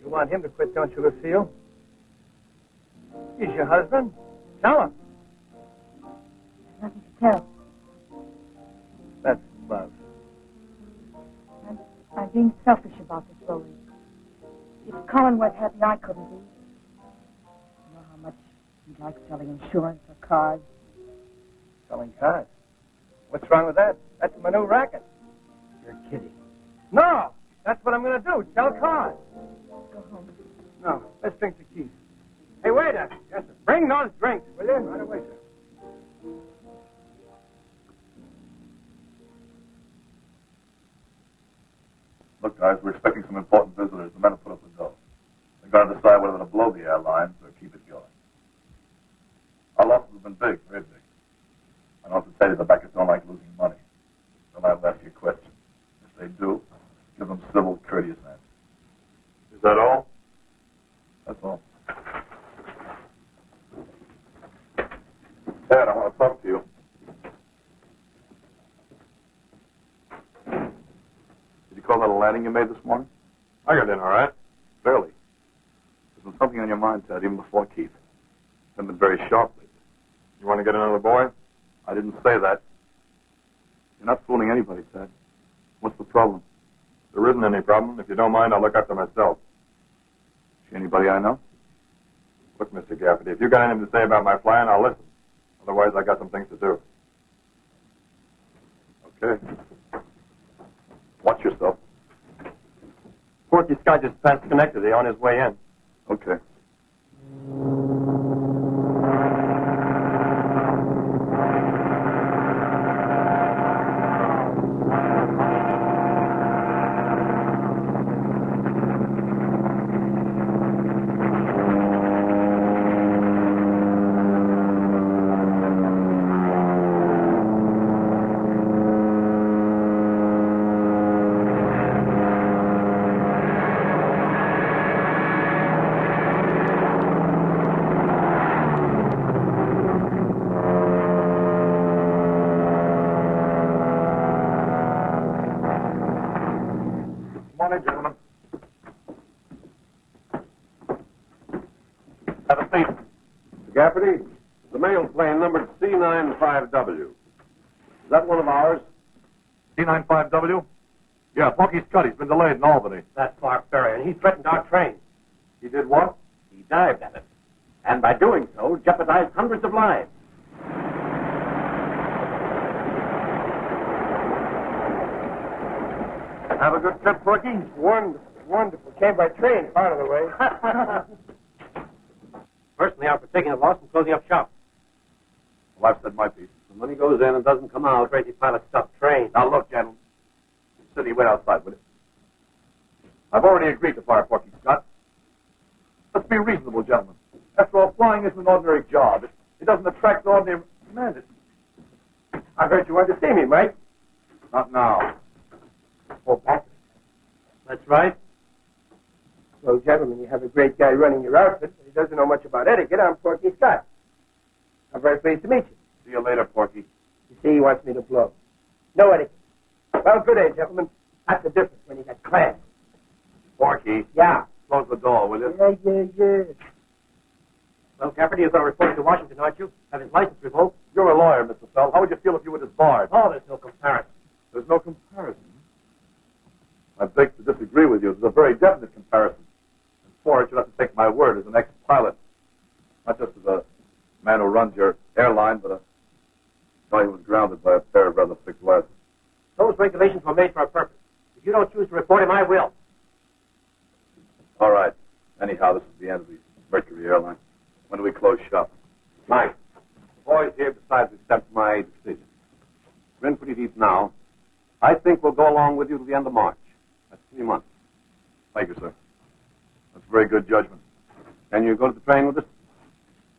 You want him to quit, don't you, Lucille? He's your husband. Tell him. There's nothing to tell. That's love. I'm being selfish about this, Roland. If Colin was happy, I couldn't be. You know how much he likes selling insurance or cars. Selling cars? What's wrong with that? That's my new racket. You're kidding. No! That's what I'm going to do. Sell cars. Go home. No. Let's drink the keys. Hey, waiter. Yes, sir. Bring those drinks, will you? Right away, sir. Look, guys, we're expecting some important visitors. The men have put up the dough. They've got to decide whether to blow the airlines or keep it going. Our losses have been big, very big. I don't have to tell you the backers don't like losing money. They'll have to ask you questions. If they do, give them civil, courteous answers. Is that all? That's all. turned in all right? Barely. There's been something on your mind, Ted, even before Keith. It's been very sharp lately. You want to get another boy? I didn't say that. You're not fooling anybody, Ted. What's the problem? There isn't any problem. If you don't mind, I'll look after myself. Is she anybody I know? Look, Mr. Gaffney, if you got anything to say about my flying, I'll listen. Otherwise, I got some things to do. Okay. Watch yourself. Porky Scott just passed Schenectady on his way in. Okay. Morning, gentlemen. Have a seat. Mr. Gaffney, the mail plane numbered C95W. Is that one of ours? C95W? Yeah, Porky Scott. He's been delayed in Albany. That's barbarian. He threatened our train. He did what? He dived at it. And by doing so, jeopardized hundreds of lives. Have a good trip, Porky? Wonderful, wonderful. Came by train, part of the way. Personally, I'm for taking a loss and closing up shop. Well, I've said my piece. The money goes in and doesn't come out. Crazy pilot stuff train. Now, look, gentlemen. Sidney, wait outside, will you? I've already agreed to fire Porky Scott. Let's be reasonable, gentlemen. After all, flying isn't an ordinary job. It doesn't attract ordinary... Man, I heard you wanted to see me, Mike. not now. Oh, back. That's right. Well, gentlemen, you have a great guy running your outfit, but he doesn't know much about etiquette. I'm Porky Scott. I'm very pleased to meet you. See you later, Porky. You see, he wants me to blow. No etiquette. Well, good day, gentlemen. That's the difference when you got class. Porky. Yeah. Close the door, will you? Yeah. Well, Cafferty is going to report to Washington, aren't you? Have his license revoked? You're a lawyer, Mr. Fell. How would you feel if you were disbarred? Oh, there's no comparison. There's no comparison. I beg to disagree with you. There's a very definite comparison. And for it, you'll have to take my word as an ex-pilot. Not just as a man who runs your airline, but a guy who was grounded by a pair of rather thick glasses. Those regulations were made for a purpose. If you don't choose to report him, I will. All right. Anyhow, this is the end of the Mercury airline. When do we close shop? Mike, the boys here decided to accept my decision. We're in pretty deep now. I think we'll go along with you to the end of March. That's 3 months. Thank you, sir. That's very good judgment. Can you go to the train with us?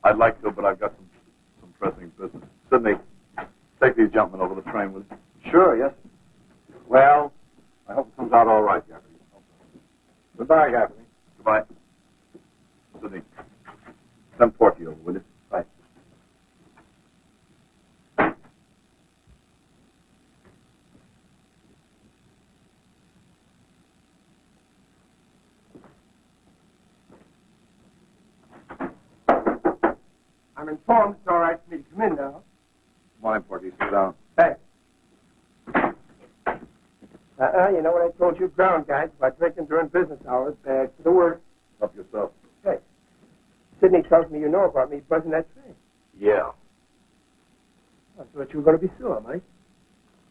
I'd like to, but I've got some pressing business. Sidney, take these gentlemen over the train with you. Sure, yes. Well, I hope it comes out all right, Gaffney. Goodbye, Gaffney. Goodbye. Sidney, send Porky over, will you? Right. I'm informed it's all right for me to come in now. Come on in, Porky. Sit down. Thanks. You know what I told you ground guys about drinking during business hours? Bad for the work. Help yourself. Hey, Sidney tells me you know about me buzzing that train. Yeah. I thought you were going to be sore, Mike.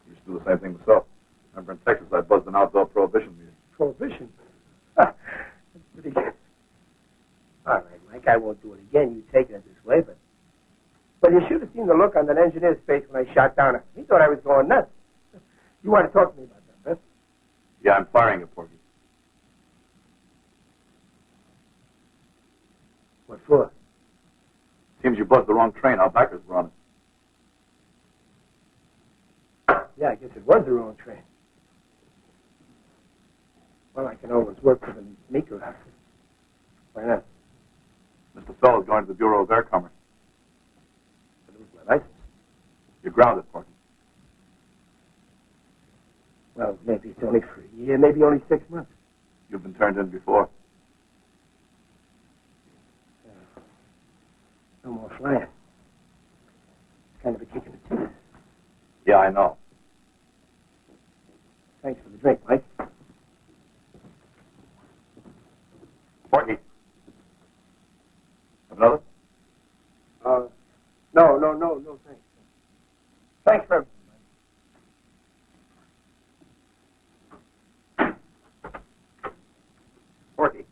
I used to do the same thing myself. Remember in Texas, I buzzed an outdoor prohibition meeting. Prohibition? That's pretty good. All right, Mike, I won't do it again. You take it this way, but you should have seen the look on that engineer's face when I shot down at him. He thought I was going nuts. You want to talk to me about that, huh? Yeah, I'm firing you, Porky. What for? Seems you buzzed the wrong train. Our backers were on it. Yeah, I guess it was the wrong train. Well, I can always work for the Miko outfit. Why not? Mr. Fell is going to the Bureau of Air Commerce. I lose my license. You're grounded, Porky. Well, maybe it's only for a year, maybe only 6 months. You've been turned in before. No more flying. It's kind of a kick in the teeth. Yeah, I know. Thanks for the drink, Mike. Porky. Another? No, thanks. Thanks for everything, Porky.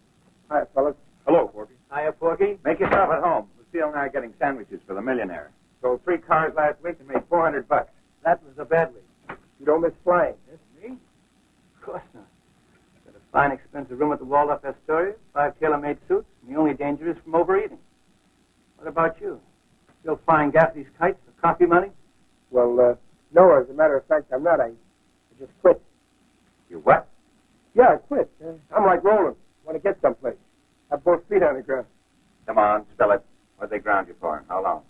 Hi, fellas. Hello, Porky. Hiya, Porky. Make yourself at home. Lucille and I are getting sandwiches for the millionaire. Sold 3 cars last week and made $400. That was a bad week. You don't miss flying. Yes, me? Of course not. Got a fine, expensive room at the Waldorf Astoria, 5 tailor-made suits, and the only danger is from overeating. What about you? Still flying Gaffney's kites for coffee money? Well, no, as a matter of fact, I'm not. I just quit. You what? Yeah, I quit. I'm like Roland. Want to get someplace. Have both feet on the ground. Come on, spell it. What'd they ground you for and how long?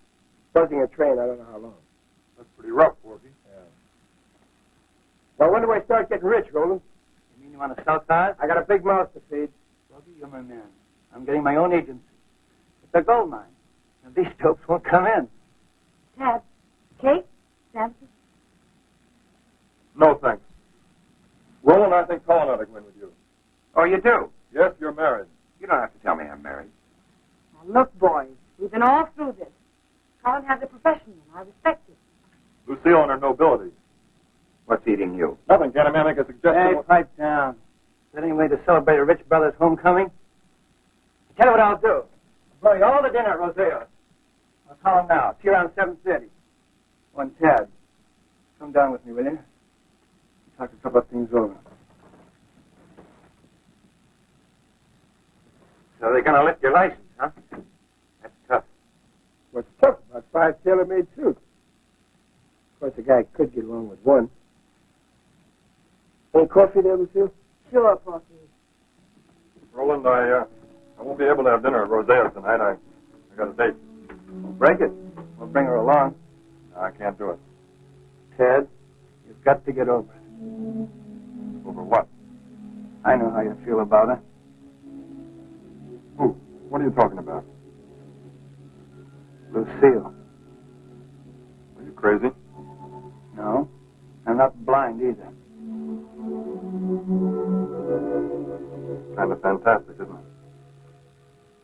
Buzzing a train, I don't know how long. That's pretty rough, Porky. Yeah. Well, when do I start getting rich, Roland? You mean you want to sell cars? I got a big mouth to feed. Porky, you're my man. I'm getting my own agency. It's a gold mine. And these dopes won't come in. Tab, cake, sandwiches. No, thanks. Roland, I think Colin ought to go in with you. Oh, you do? Yes, you're married. You don't have to tell me I'm married. Now, look, boys, we've been all through this. Colin has a profession, and I respect it. Lucille and her nobility. What's eating you? Nothing. Can't a man make a suggestion? Hey, pipe down. Is that any way to celebrate a rich brother's homecoming? Tell you what I'll do. I'll blow you all to dinner at Roseo's. I'll call him now. See you around 7:30. One Tad. Come down with me, will you? Talk a couple of things over. So they're going to lift your license, huh? That's tough. What's tough about 5 tailor-made suits? Of course, a guy could get along with one. Any coffee there, Lucille? Sure, Porky. Roland, I won't be able to have dinner at Roseo's tonight. I got a date. We'll break it. We'll bring her along. No, I can't do it. Ted, you've got to get over it. Over what? I know how you feel about her. Who? What are you talking about? Lucille. Are you crazy? No, I'm not blind either. Kind of fantastic, isn't it?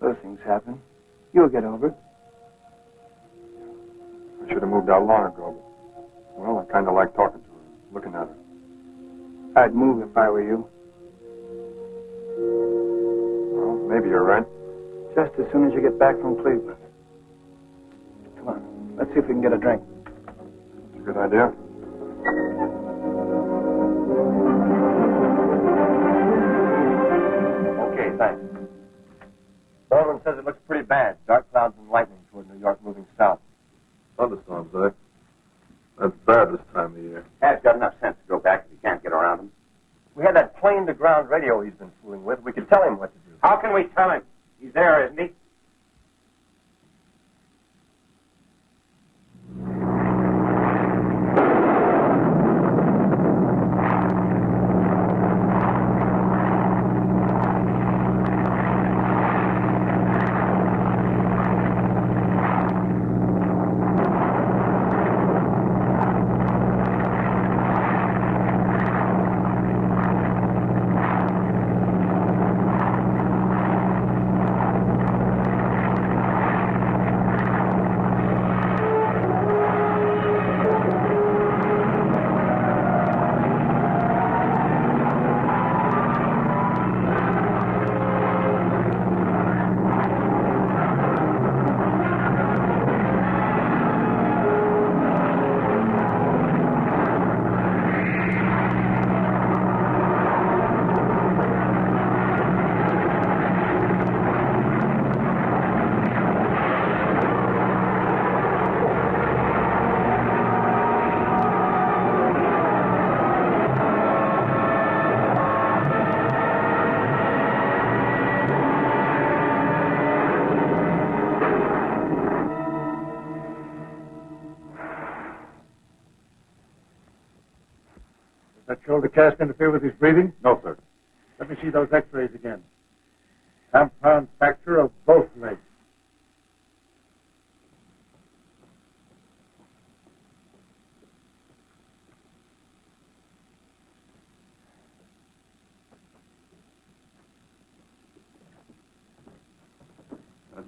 Those things happen. You'll get over it. I should have moved out long ago, but, well, I kind of like talking to her, looking at her. I'd move if I were you. Well, maybe you're right. Just as soon as you get back from Cleveland. Come on, let's see if we can get a drink. That's a good idea. Okay, thanks. Baldwin says it looks pretty bad. Dark clouds and lightning toward New York moving south. Thunderstorms, eh? That's bad this time of year. Tad's got enough sense to go back if he can't get around him. We had that plane-to-ground radio he's been fooling with. We could tell him what to do. How can we tell him? He's there, isn't he? That shoulder cast interfere with his breathing? No, sir. Let me see those x-rays again. Compound fracture of both legs.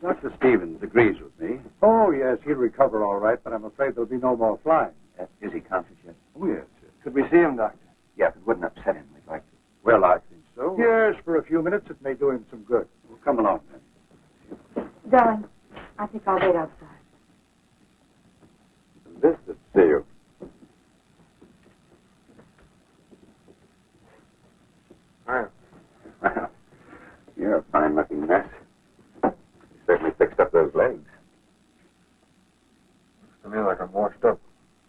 Dr. Stevens agrees with me. Oh, yes, he'll recover all right, but I'm afraid there'll be no more flying. Is he conscious yet? Oh, yes. Could we see him, Doctor? Yeah, if it wouldn't upset him, we'd like to. Well, I think so. Yes, for a few minutes it may do him some good. Well, come along, then. Darling, I think I'll wait outside. This to see you. Well, you're a fine-looking mess. You certainly fixed up those legs. Looks to me like I'm washed up.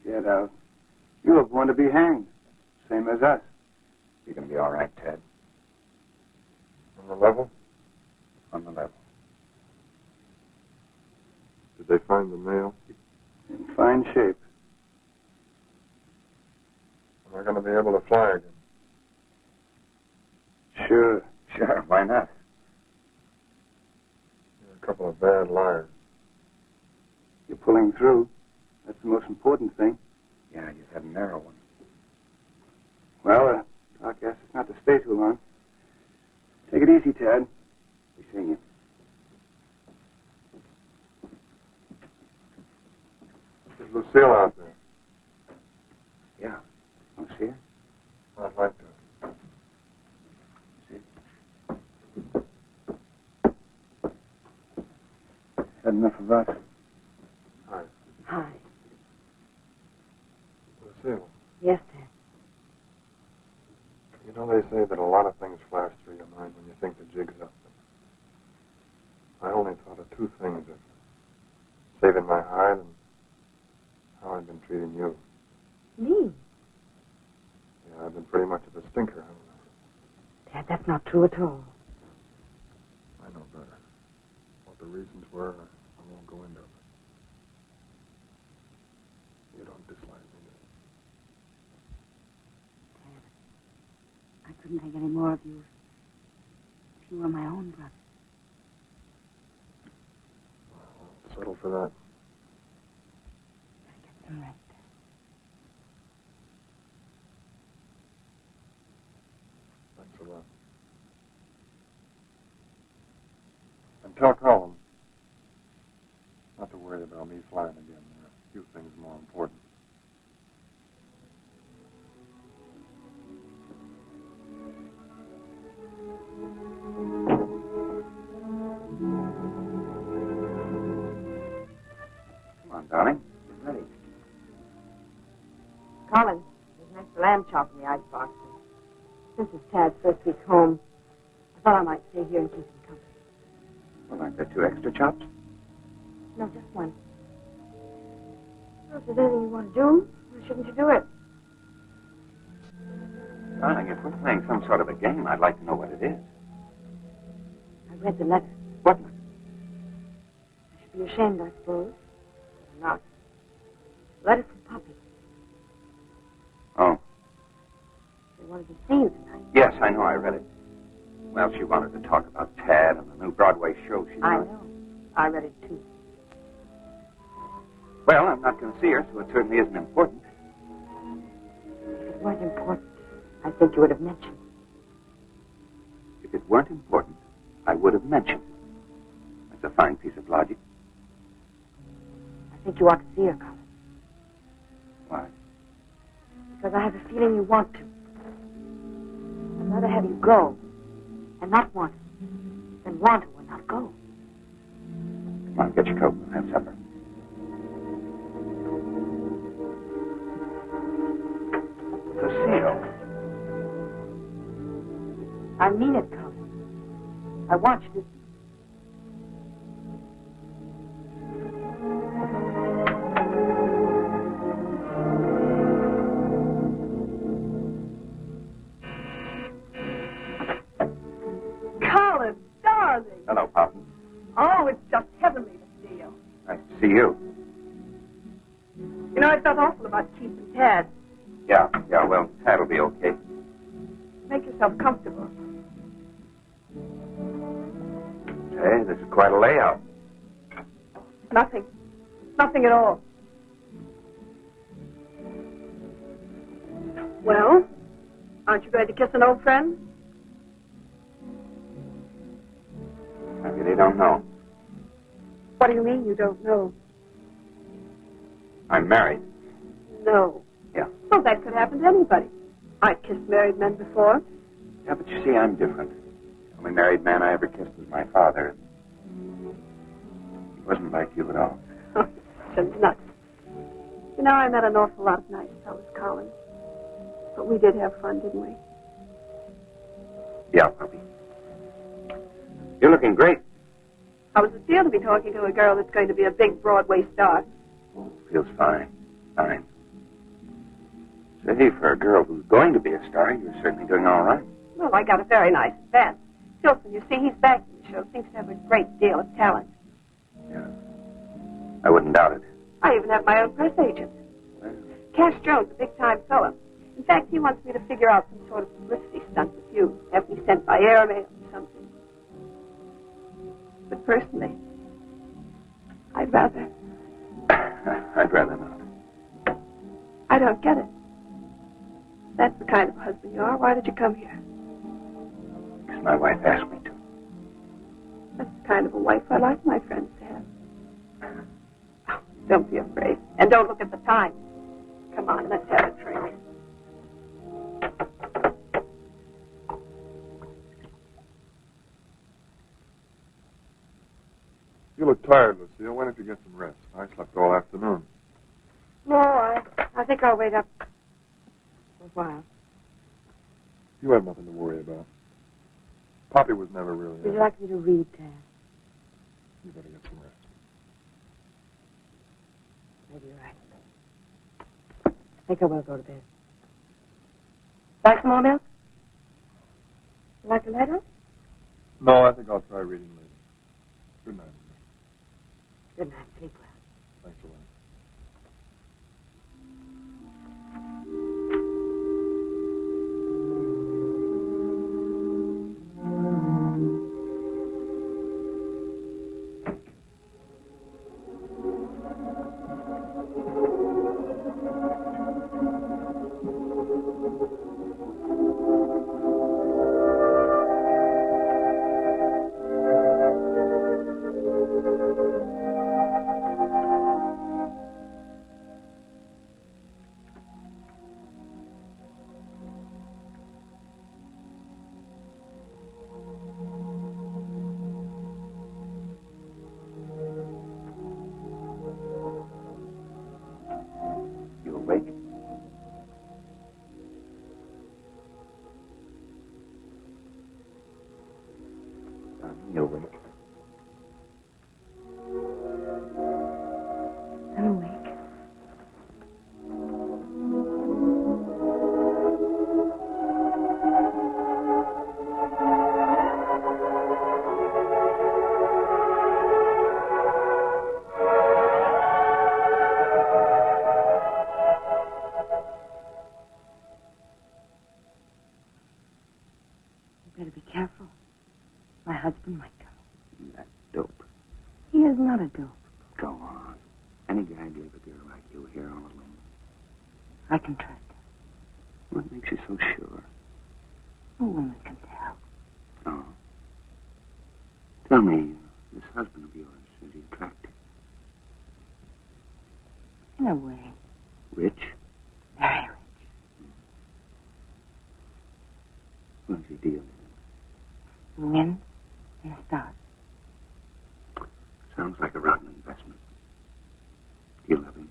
Get out. You were born to be hanged. Same as us. You're going to be all right, Ted. On the level? On the level. Did they find the nail? In fine shape. Am I going to be able to fly again? Sure. Sure, why not? You're a couple of bad liars. You're pulling through. That's the most important thing. Yeah, you've had a narrow one. Well, Doc asked us not to stay too long. Take it easy, Ted. Be seeing you. Is Lucille out there? Yeah. Want to see her? I'd like to. Had enough of us. Hi. Hi. Lucille, Yes, Ted. you know they say that a lot of things flash through your mind when you think the jig's up. I only thought of two things. Of saving my hide and how I've been treating you. Me? Yeah, I've been pretty much of a stinker, haven't I? Ted, that's not true at all. I know better. What the reasons were, I won't go into them. You don't dislike me, do you? Ted, I couldn't take any more of you if you were my own brother. I'll settle for that. Better get some rest. Thanks a lot. And tell Colin not to worry about me flying again. There are a few things more important. Come on, darling. Get ready. Colin, there's an extra lamb chop in the icebox. This is Tad's first week home. I thought I might stay here and keep him company. Well, aren't there 2 extra chops? No, just one. Well, if there's anything you want to do, why shouldn't you do it? Darling, if we're playing some sort of a game, I'd like to know what it is. I read the letter. What letter? I should be ashamed, I suppose. But I'm not. A letter from Poppy. Oh. They wanted to see you tonight. Yes, I know. I read it. Well, she wanted to talk about Tad and the new Broadway show she I does. know. I read it, too. Well, I'm not going to see her, so it certainly isn't important. If it weren't important, I think you would have mentioned it. If it weren't important, I would have mentioned it. That's a fine piece of logic. I think you ought to see her, Colin. Why? Because I have a feeling you want to. I'd rather have you go and not want to than want to and not go. Come on, get your coat. We'll have supper. Lucille. I mean it, Colin. I want you to. Colin, darling. Hello, Pop. Oh, it's just heavenly to see you. Nice to see you. You know, I felt awful about keeping Tad. Yeah, well, Tad'll be okay. Make yourself comfortable. Hey, this is quite a layout. Nothing. Nothing at all. Well, aren't you going to kiss an old friend? I really don't know. What do you mean you don't know? I'm married. No. Yeah. Well, that could happen to anybody. I've kissed married men before. Yeah, but you see, I'm different. The only married man I ever kissed was my father. He wasn't like you at all. Oh, such nuts. You know, I met an awful lot of nice fellas, Colin. But we did have fun, didn't we? Yeah, puppy. You're looking great. How does it feel to be talking to a girl that's going to be a big Broadway star? Oh, feels fine. Fine. Say, for a girl who's going to be a star, you're certainly doing all right. Well, I got a very nice advance. Tilson, you see, he's back in the show. Seems to have a great deal of talent. Yeah. I wouldn't doubt it. I even have my own press agent. Well, Cash Jones, a big-time fella. In fact, he wants me to figure out some sort of publicity stunt with you. Have me sent by airmail or something. But personally, I'd rather. I'd rather not. I don't get it. That's the kind of husband you are. Why did you come here? Because my wife asked me to. That's the kind of a wife I like my friends to have. Oh, don't be afraid. And don't look at the time. Come on, let's have a drink. You look tired, Lucille. Why don't you get some rest? I slept all afternoon. No, I think I'll wait up for a while. You have nothing to worry about. Poppy was never really... Would you like me to read, Tad? You better get some rest. Maybe you're right. I think I will go to bed. Like some more milk? Like a letter? No, I think I'll try reading later. Good night. Good night. Sleep well. Thanks a lot. You're awake. I'm awake. You better be careful. My husband might come. That dope. He is not a dope. Go on. Any guy'd leave a girl like you here all alone. I can trust him. What makes you so sure? A woman can tell. Oh. Tell me, this husband of yours, is he attractive? In a way. Rich? Very rich. What does he deal in? Wind and stars. Sounds like a rotten investment. You love him?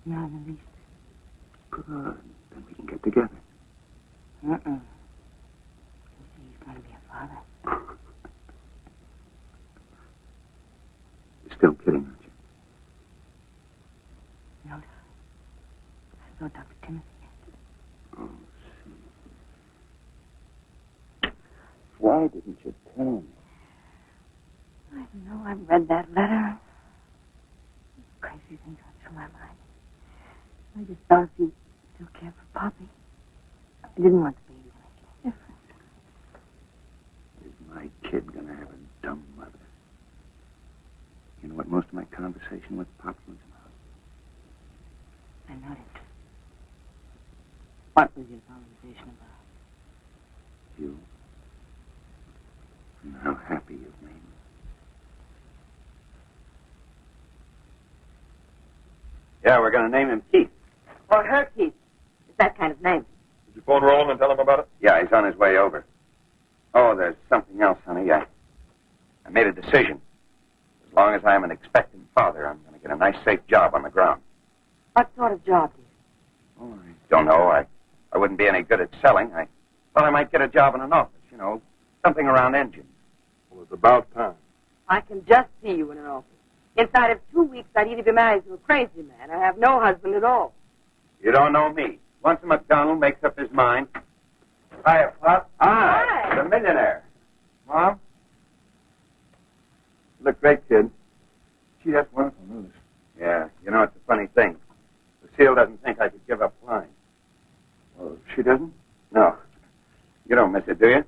Not in the least. Good. Then we can get together. You see, he's going to be a father. You're still kidding, aren't you? No, darling. I saw Dr. Timothy yesterday. Oh, see. Why didn't you tell me? I don't know. I read that letter. Crazy things went through my mind. I just thought if you still care for Poppy, I didn't want the baby to make any difference. Is my kid gonna have a dumb mother. You know what most of my conversation with Pop was about? I noticed. What was your conversation about? You. And how happy you've made me. Yeah, we're gonna name him Keith. Or her Keith. It's that kind of name. Did you phone Roland and tell him about it? Yeah, he's on his way over. Oh, there's something else, honey. I made a decision. As long as I'm an expectant father, I'm going to get a nice, safe job on the ground. What sort of job, dear? Oh, I don't know. I wouldn't be any good at selling. I thought I might get a job in an office, you know, something around engines. Well, it's about time. I can just see you in an office. Inside of 2 weeks, I'd either be married to a crazy man or have no husband at all. You don't know me. Once a McDonald makes up his mind. Hiya, Pop. Hi. The millionaire. Mom? Look great, kid. Gee, that's wonderful news. Yeah, you know, it's a funny thing. Lucille doesn't think I could give up flying. Well, she doesn't? No. You don't miss it, do you?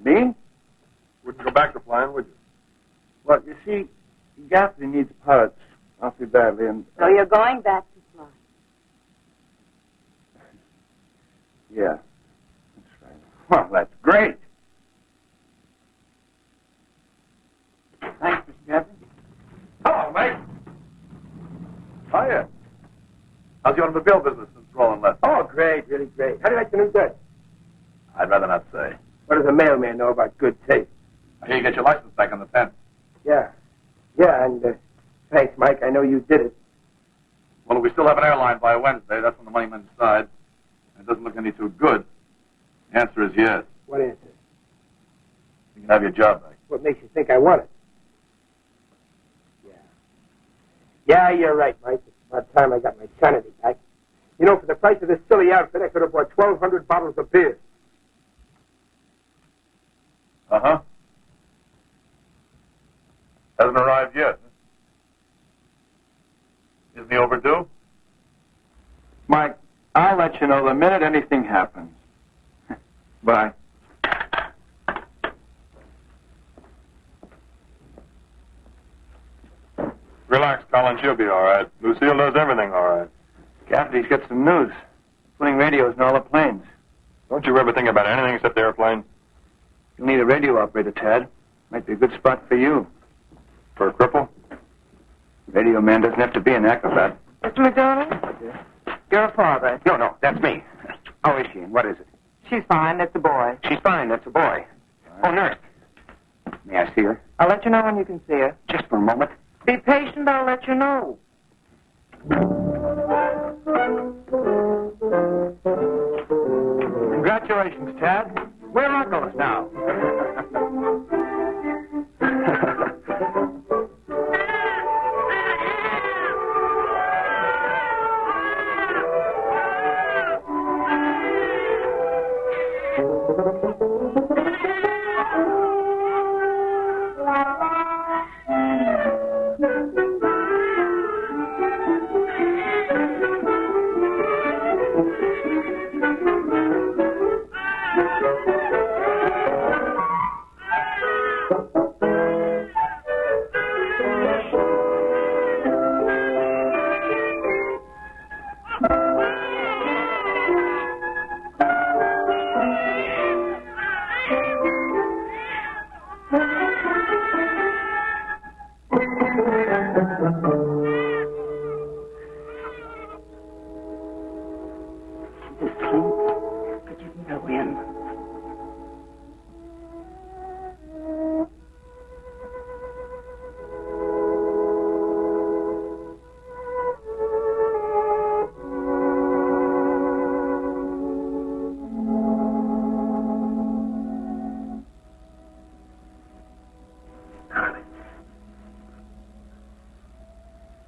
Me? Wouldn't go back to flying, would you? Well, you see, Gaffney needs pilots awfully badly, and... So you're going back to fly. Yeah, that's right. Well, that's great. Thanks, Mr. Gaffney. Hello, mate. Hiya. How's the automobile business since Roland left? Oh, great, really great. How do you like the new Dutch? I'd rather not say. What does a mailman know about good taste? I hear you get your license back on the 10th. Yeah. Yeah, and thanks, Mike. I know you did it. Well, if we still have an airline by Wednesday, that's when the moneymen decide. It doesn't look any too good. The answer is yes. What answer? You can have your job back. What makes you think I want it? Yeah. Yeah, you're right, Mike. It's about time I got my sanity back. You know, for the price of this silly outfit, I could have bought 1,200 bottles of beer. Uh-huh. Hasn't arrived yet. Isn't he overdue? Mike, I'll let you know the minute anything happens. Bye. Relax, Colin. She'll be all right. Lucille knows everything all right. Gaffney's got some news. Putting radios in all the planes. Don't you ever think about anything except the airplane? You'll need a radio operator, Tad. Might be a good spot for you. For a cripple? Radio man doesn't have to be an acrobat. Mr. McDonald? Your father. No, that's me. How is she, and what is it? She's fine. That's a boy. She's fine, that's a boy. Oh, nurse. May I see her? I'll let you know when you can see her. Just for a moment. Be patient. I'll let you know. Congratulations, Tad. We're uncles now.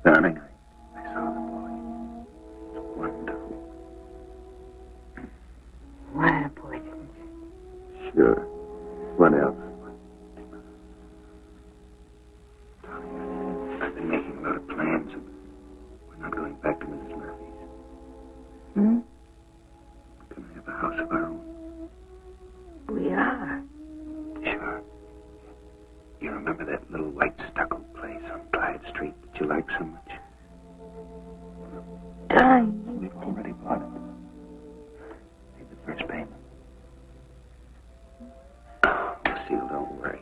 Darling, I saw the boy. It's wonderful. What an appointment. Sure. What else? Darling, I've been making a lot of plans, and we're not going back to Mrs. Murphy's. Hmm? We're going to have a house of our own. We are. Sure. remember that little white stucco place on Clyde Street that you liked so much? Darling, We've already bought it. Paid the first payment. Oh, Lucille, don't worry.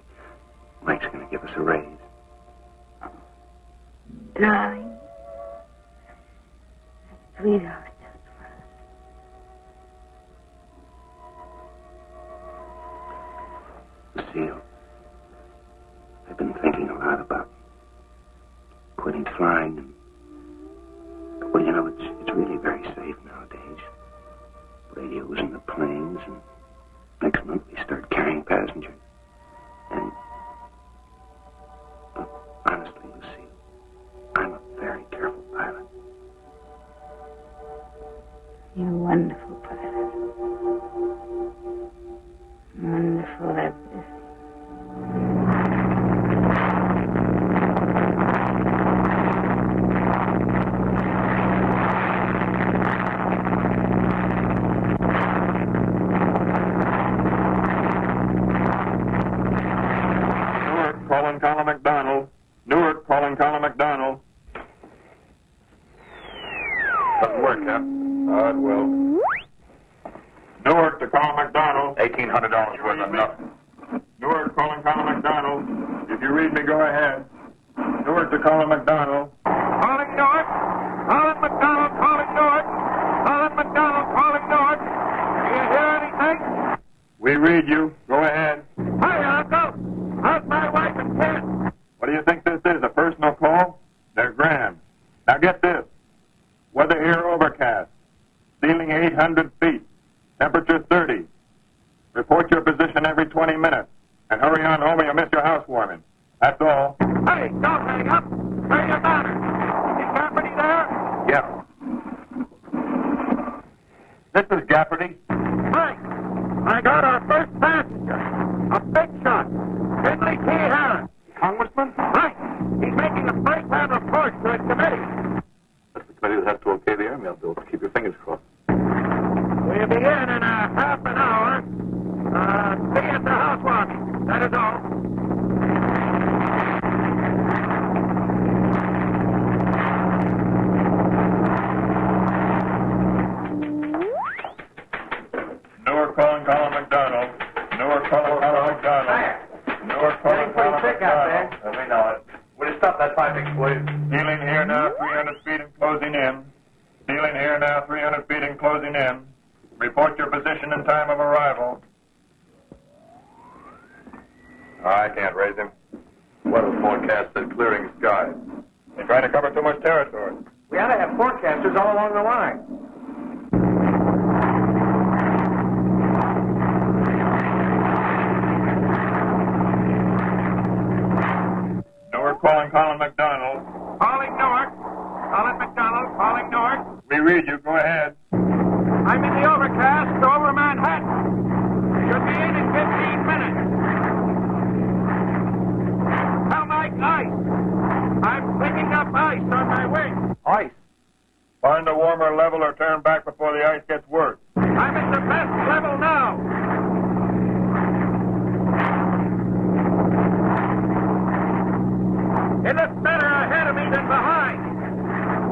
Mike's going to give us a raise. darling, sweetheart. Lucille, I've been thinking a lot about quitting flying and, well, you know, it's really very safe nowadays. Radios in the planes, and next month we start carrying passengers. And, honestly, Lucille, I'm a very careful pilot. You're wonderful, pilot. Wonderful everything. Colin McDonald. Newark, calling Colin McDonald. Doesn't work, huh? It will. Newark to Colin McDonald. $1,800 worth of nothing. Newark, calling Colin McDonald. If you read me, go ahead. Newark to Colin McDonald. Calling Newark. Colin McDonald calling Newark. Colin McDonald calling Newark. Do you hear anything? We read you. Go ahead. Hi, Uncle. How's my wife and kids? What do you think this is, a personal call? They're grand. Now get this. Weather here overcast. Ceiling 800 feet. Temperature 30. Report your position every 20 minutes. And hurry on home or you'll miss your housewarming. That's all. Hey, don't hang up. Say your matter. Is Gafferty there? Yeah. This is Gafferty. Right. I got our first passenger. A big shot. Finley T. Harris. Congressman? Right. He's making a first-hand report to his committee. That's the committee that has to okay the airmail bills. Keep your fingers crossed. We'll be in a half an hour. See you at the housewarming. That is all. Newark calling Colin McDonald. Newark calling Colin McDonald. Newark calling Colin McDonald. We know it. Would you stop that piping, please? Ceiling here now, 300 feet and closing in. Ceiling here now, 300 feet and closing in. Report your position and time of arrival. I can't raise him. Weather forecast said clearing skies. They're trying to cover too much territory. We ought to have forecasters all along the line. Newark calling Colin McDonald. Calling Newark. Colin McDonald calling Newark. We read you. Go ahead. I'm in the overcast over Manhattan. Should be in 15 minutes. How like ice? I'm picking up ice on my wing. Ice. Find a warmer level or turn back before the ice gets worse. I'm at the best level now. It looks better ahead of me than behind.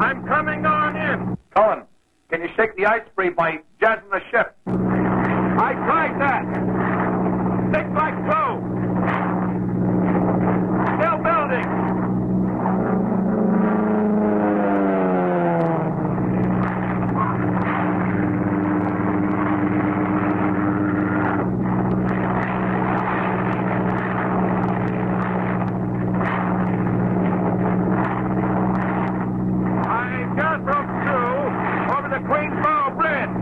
I'm coming on in. Colin, can you shake the ice free by jazzing the ship? I tried that. Sticks like glue. Still building. I just broke through over the Queensboro Bridge.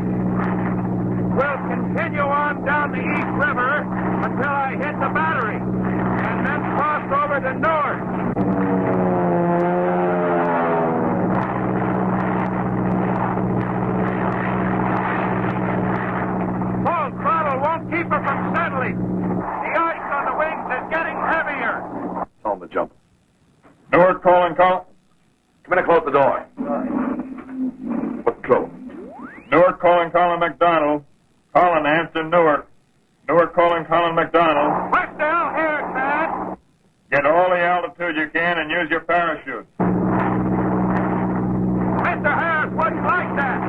We'll continue on down the East River until I hit the battery, and then cross over to Newark. Full throttle won't keep her from settling. The ice on the wings is getting heavier. Tell him to jump. Newark calling Colin. Come in and close the door. What's the trouble? Newark calling Colin McDonald. Colin, answer Newark. Newark calling Colin McDonald. What's the hell here, Tad? Get altitude you can and use your parachute. Mr. Harris wouldn't like that.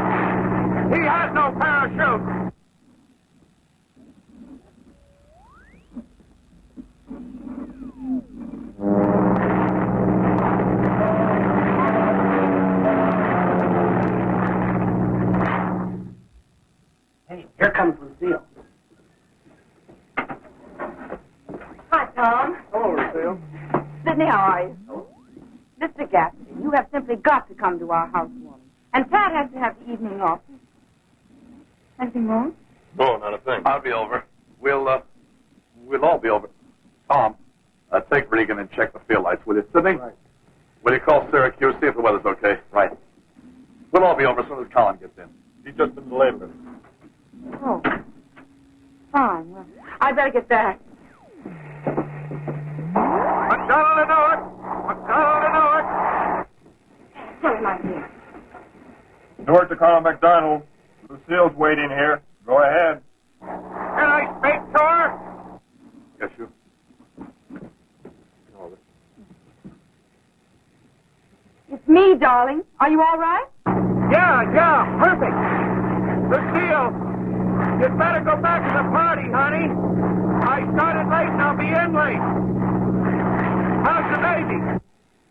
He has no parachute. Hey, here comes Lucille. Hi, Tom. Hello, Lucille. Sydney, how are you? Mr. Gaffney, you have simply got to come to our housewarming. And Pat has to have the evening off. Anything wrong? No, not a thing. I'll be over. We'll all be over. Tom, take Regan and check the field lights, will you? Sydney? Right. Will you call Syracuse, see if the weather's okay? Right. We'll all be over as soon as Colin gets in. He's just been delayed a bit. Oh. Fine. Well, I'd better get back. McDonald and Newark! McDonald and Newark! Sorry, my dear. Newark to Colin McDonald. Lucille's waiting here. Go ahead. Can I speak to her? Yes, you. It's me, darling. Are you all right? Yeah, perfect. Lucille, you'd better go back to the party, honey. I started late and I'll be in late. How's the baby?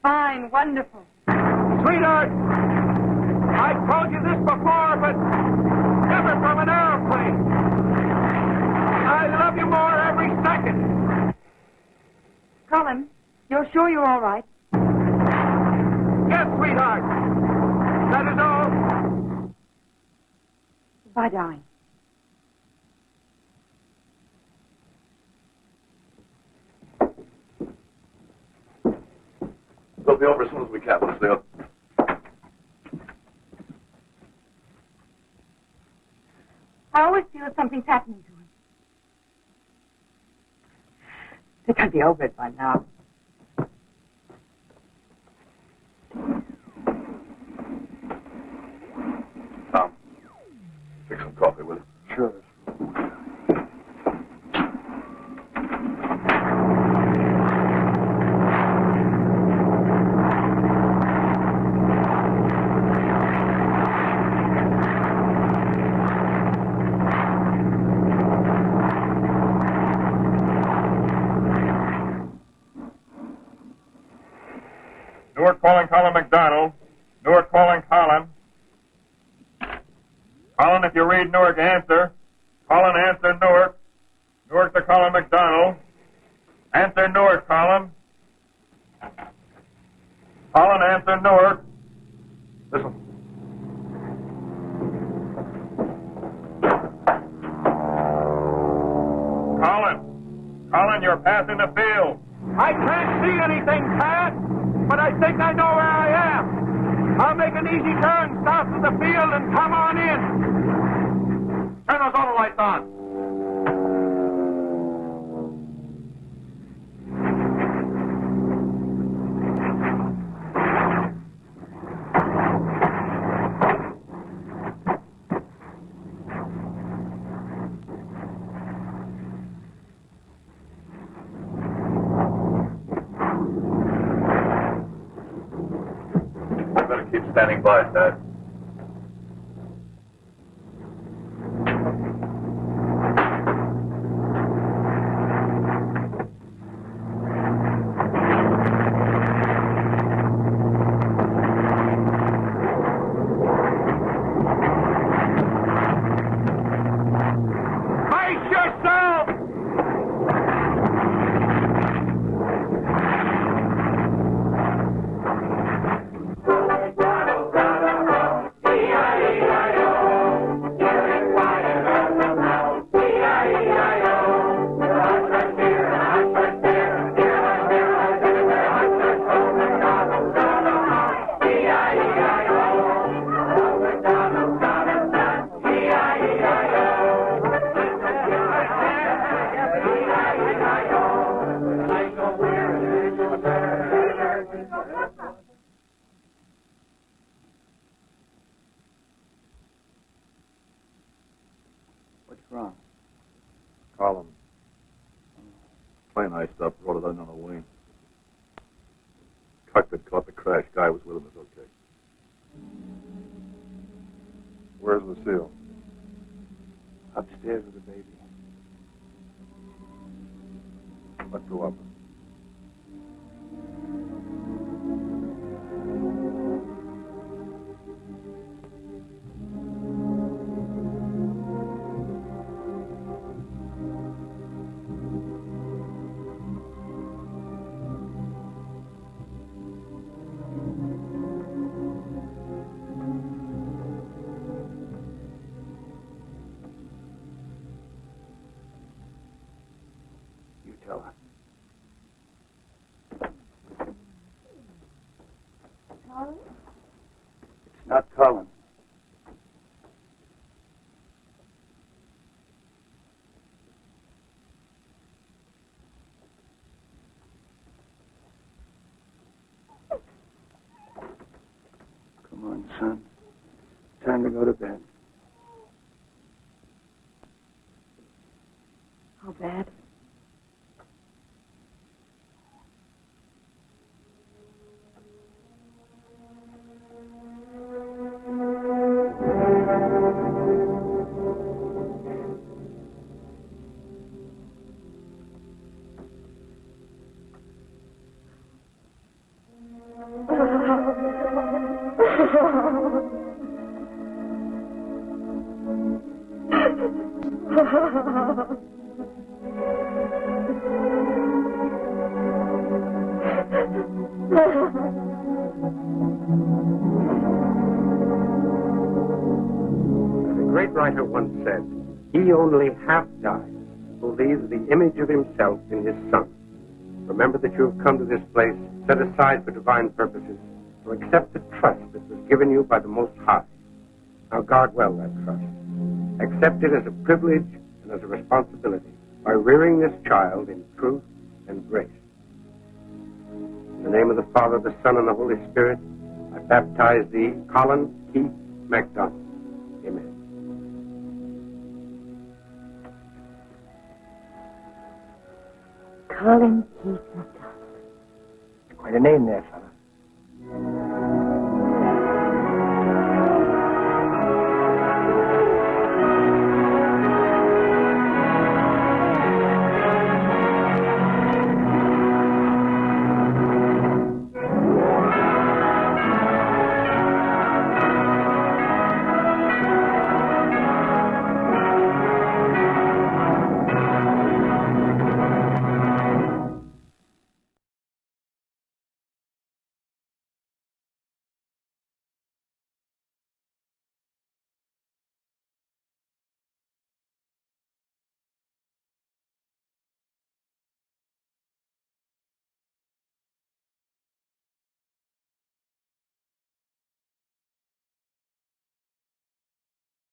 Fine. Wonderful. Sweetheart, I told you this before, but never from an airplane. I love you more every second. Colin, you're sure you're all right? Yes, sweetheart. That is all. Goodbye, darling. We'll be over as soon as we can, Lucille. I always feel that something's happening to him. They can't be over it by now. Tom, fix some coffee, will you? Sure. Newark calling Colin McDonald. Newark calling Colin. Colin, if you read Newark, answer. Colin, answer Newark. Newark to Colin McDonald. Answer Newark, Colin. Colin, answer Newark. Listen. Colin, you're passing the field. I can't see anything, Pat, but I think I know where I am. I'll make an easy turn south of the field and come on in. Turn those auto lights on. Keep standing by, Dad. Brace yourself! What's wrong? Colin. Plane iced up, brought it in on the wing. truck that caught the crash. Guy was with him is okay. Where's Lucille? Upstairs with the baby. Let's go up. You tell her. It's not Colin. Come on, son. Time to go to bed. How bad? The great writer once said, "He only half dies who leaves the image of himself in his son." Remember that you have come to this place set aside for divine purposes to accept the trust that was given you by the Most High. Now guard well that trust. Accept it as a privilege and as a responsibility by rearing this child in truth and grace. In the name of the Father, the Son, and the Holy Spirit, I baptize thee, Colin Keith MacDonald. Amen. Colin Keith MacDonald. Quite a name there, fella.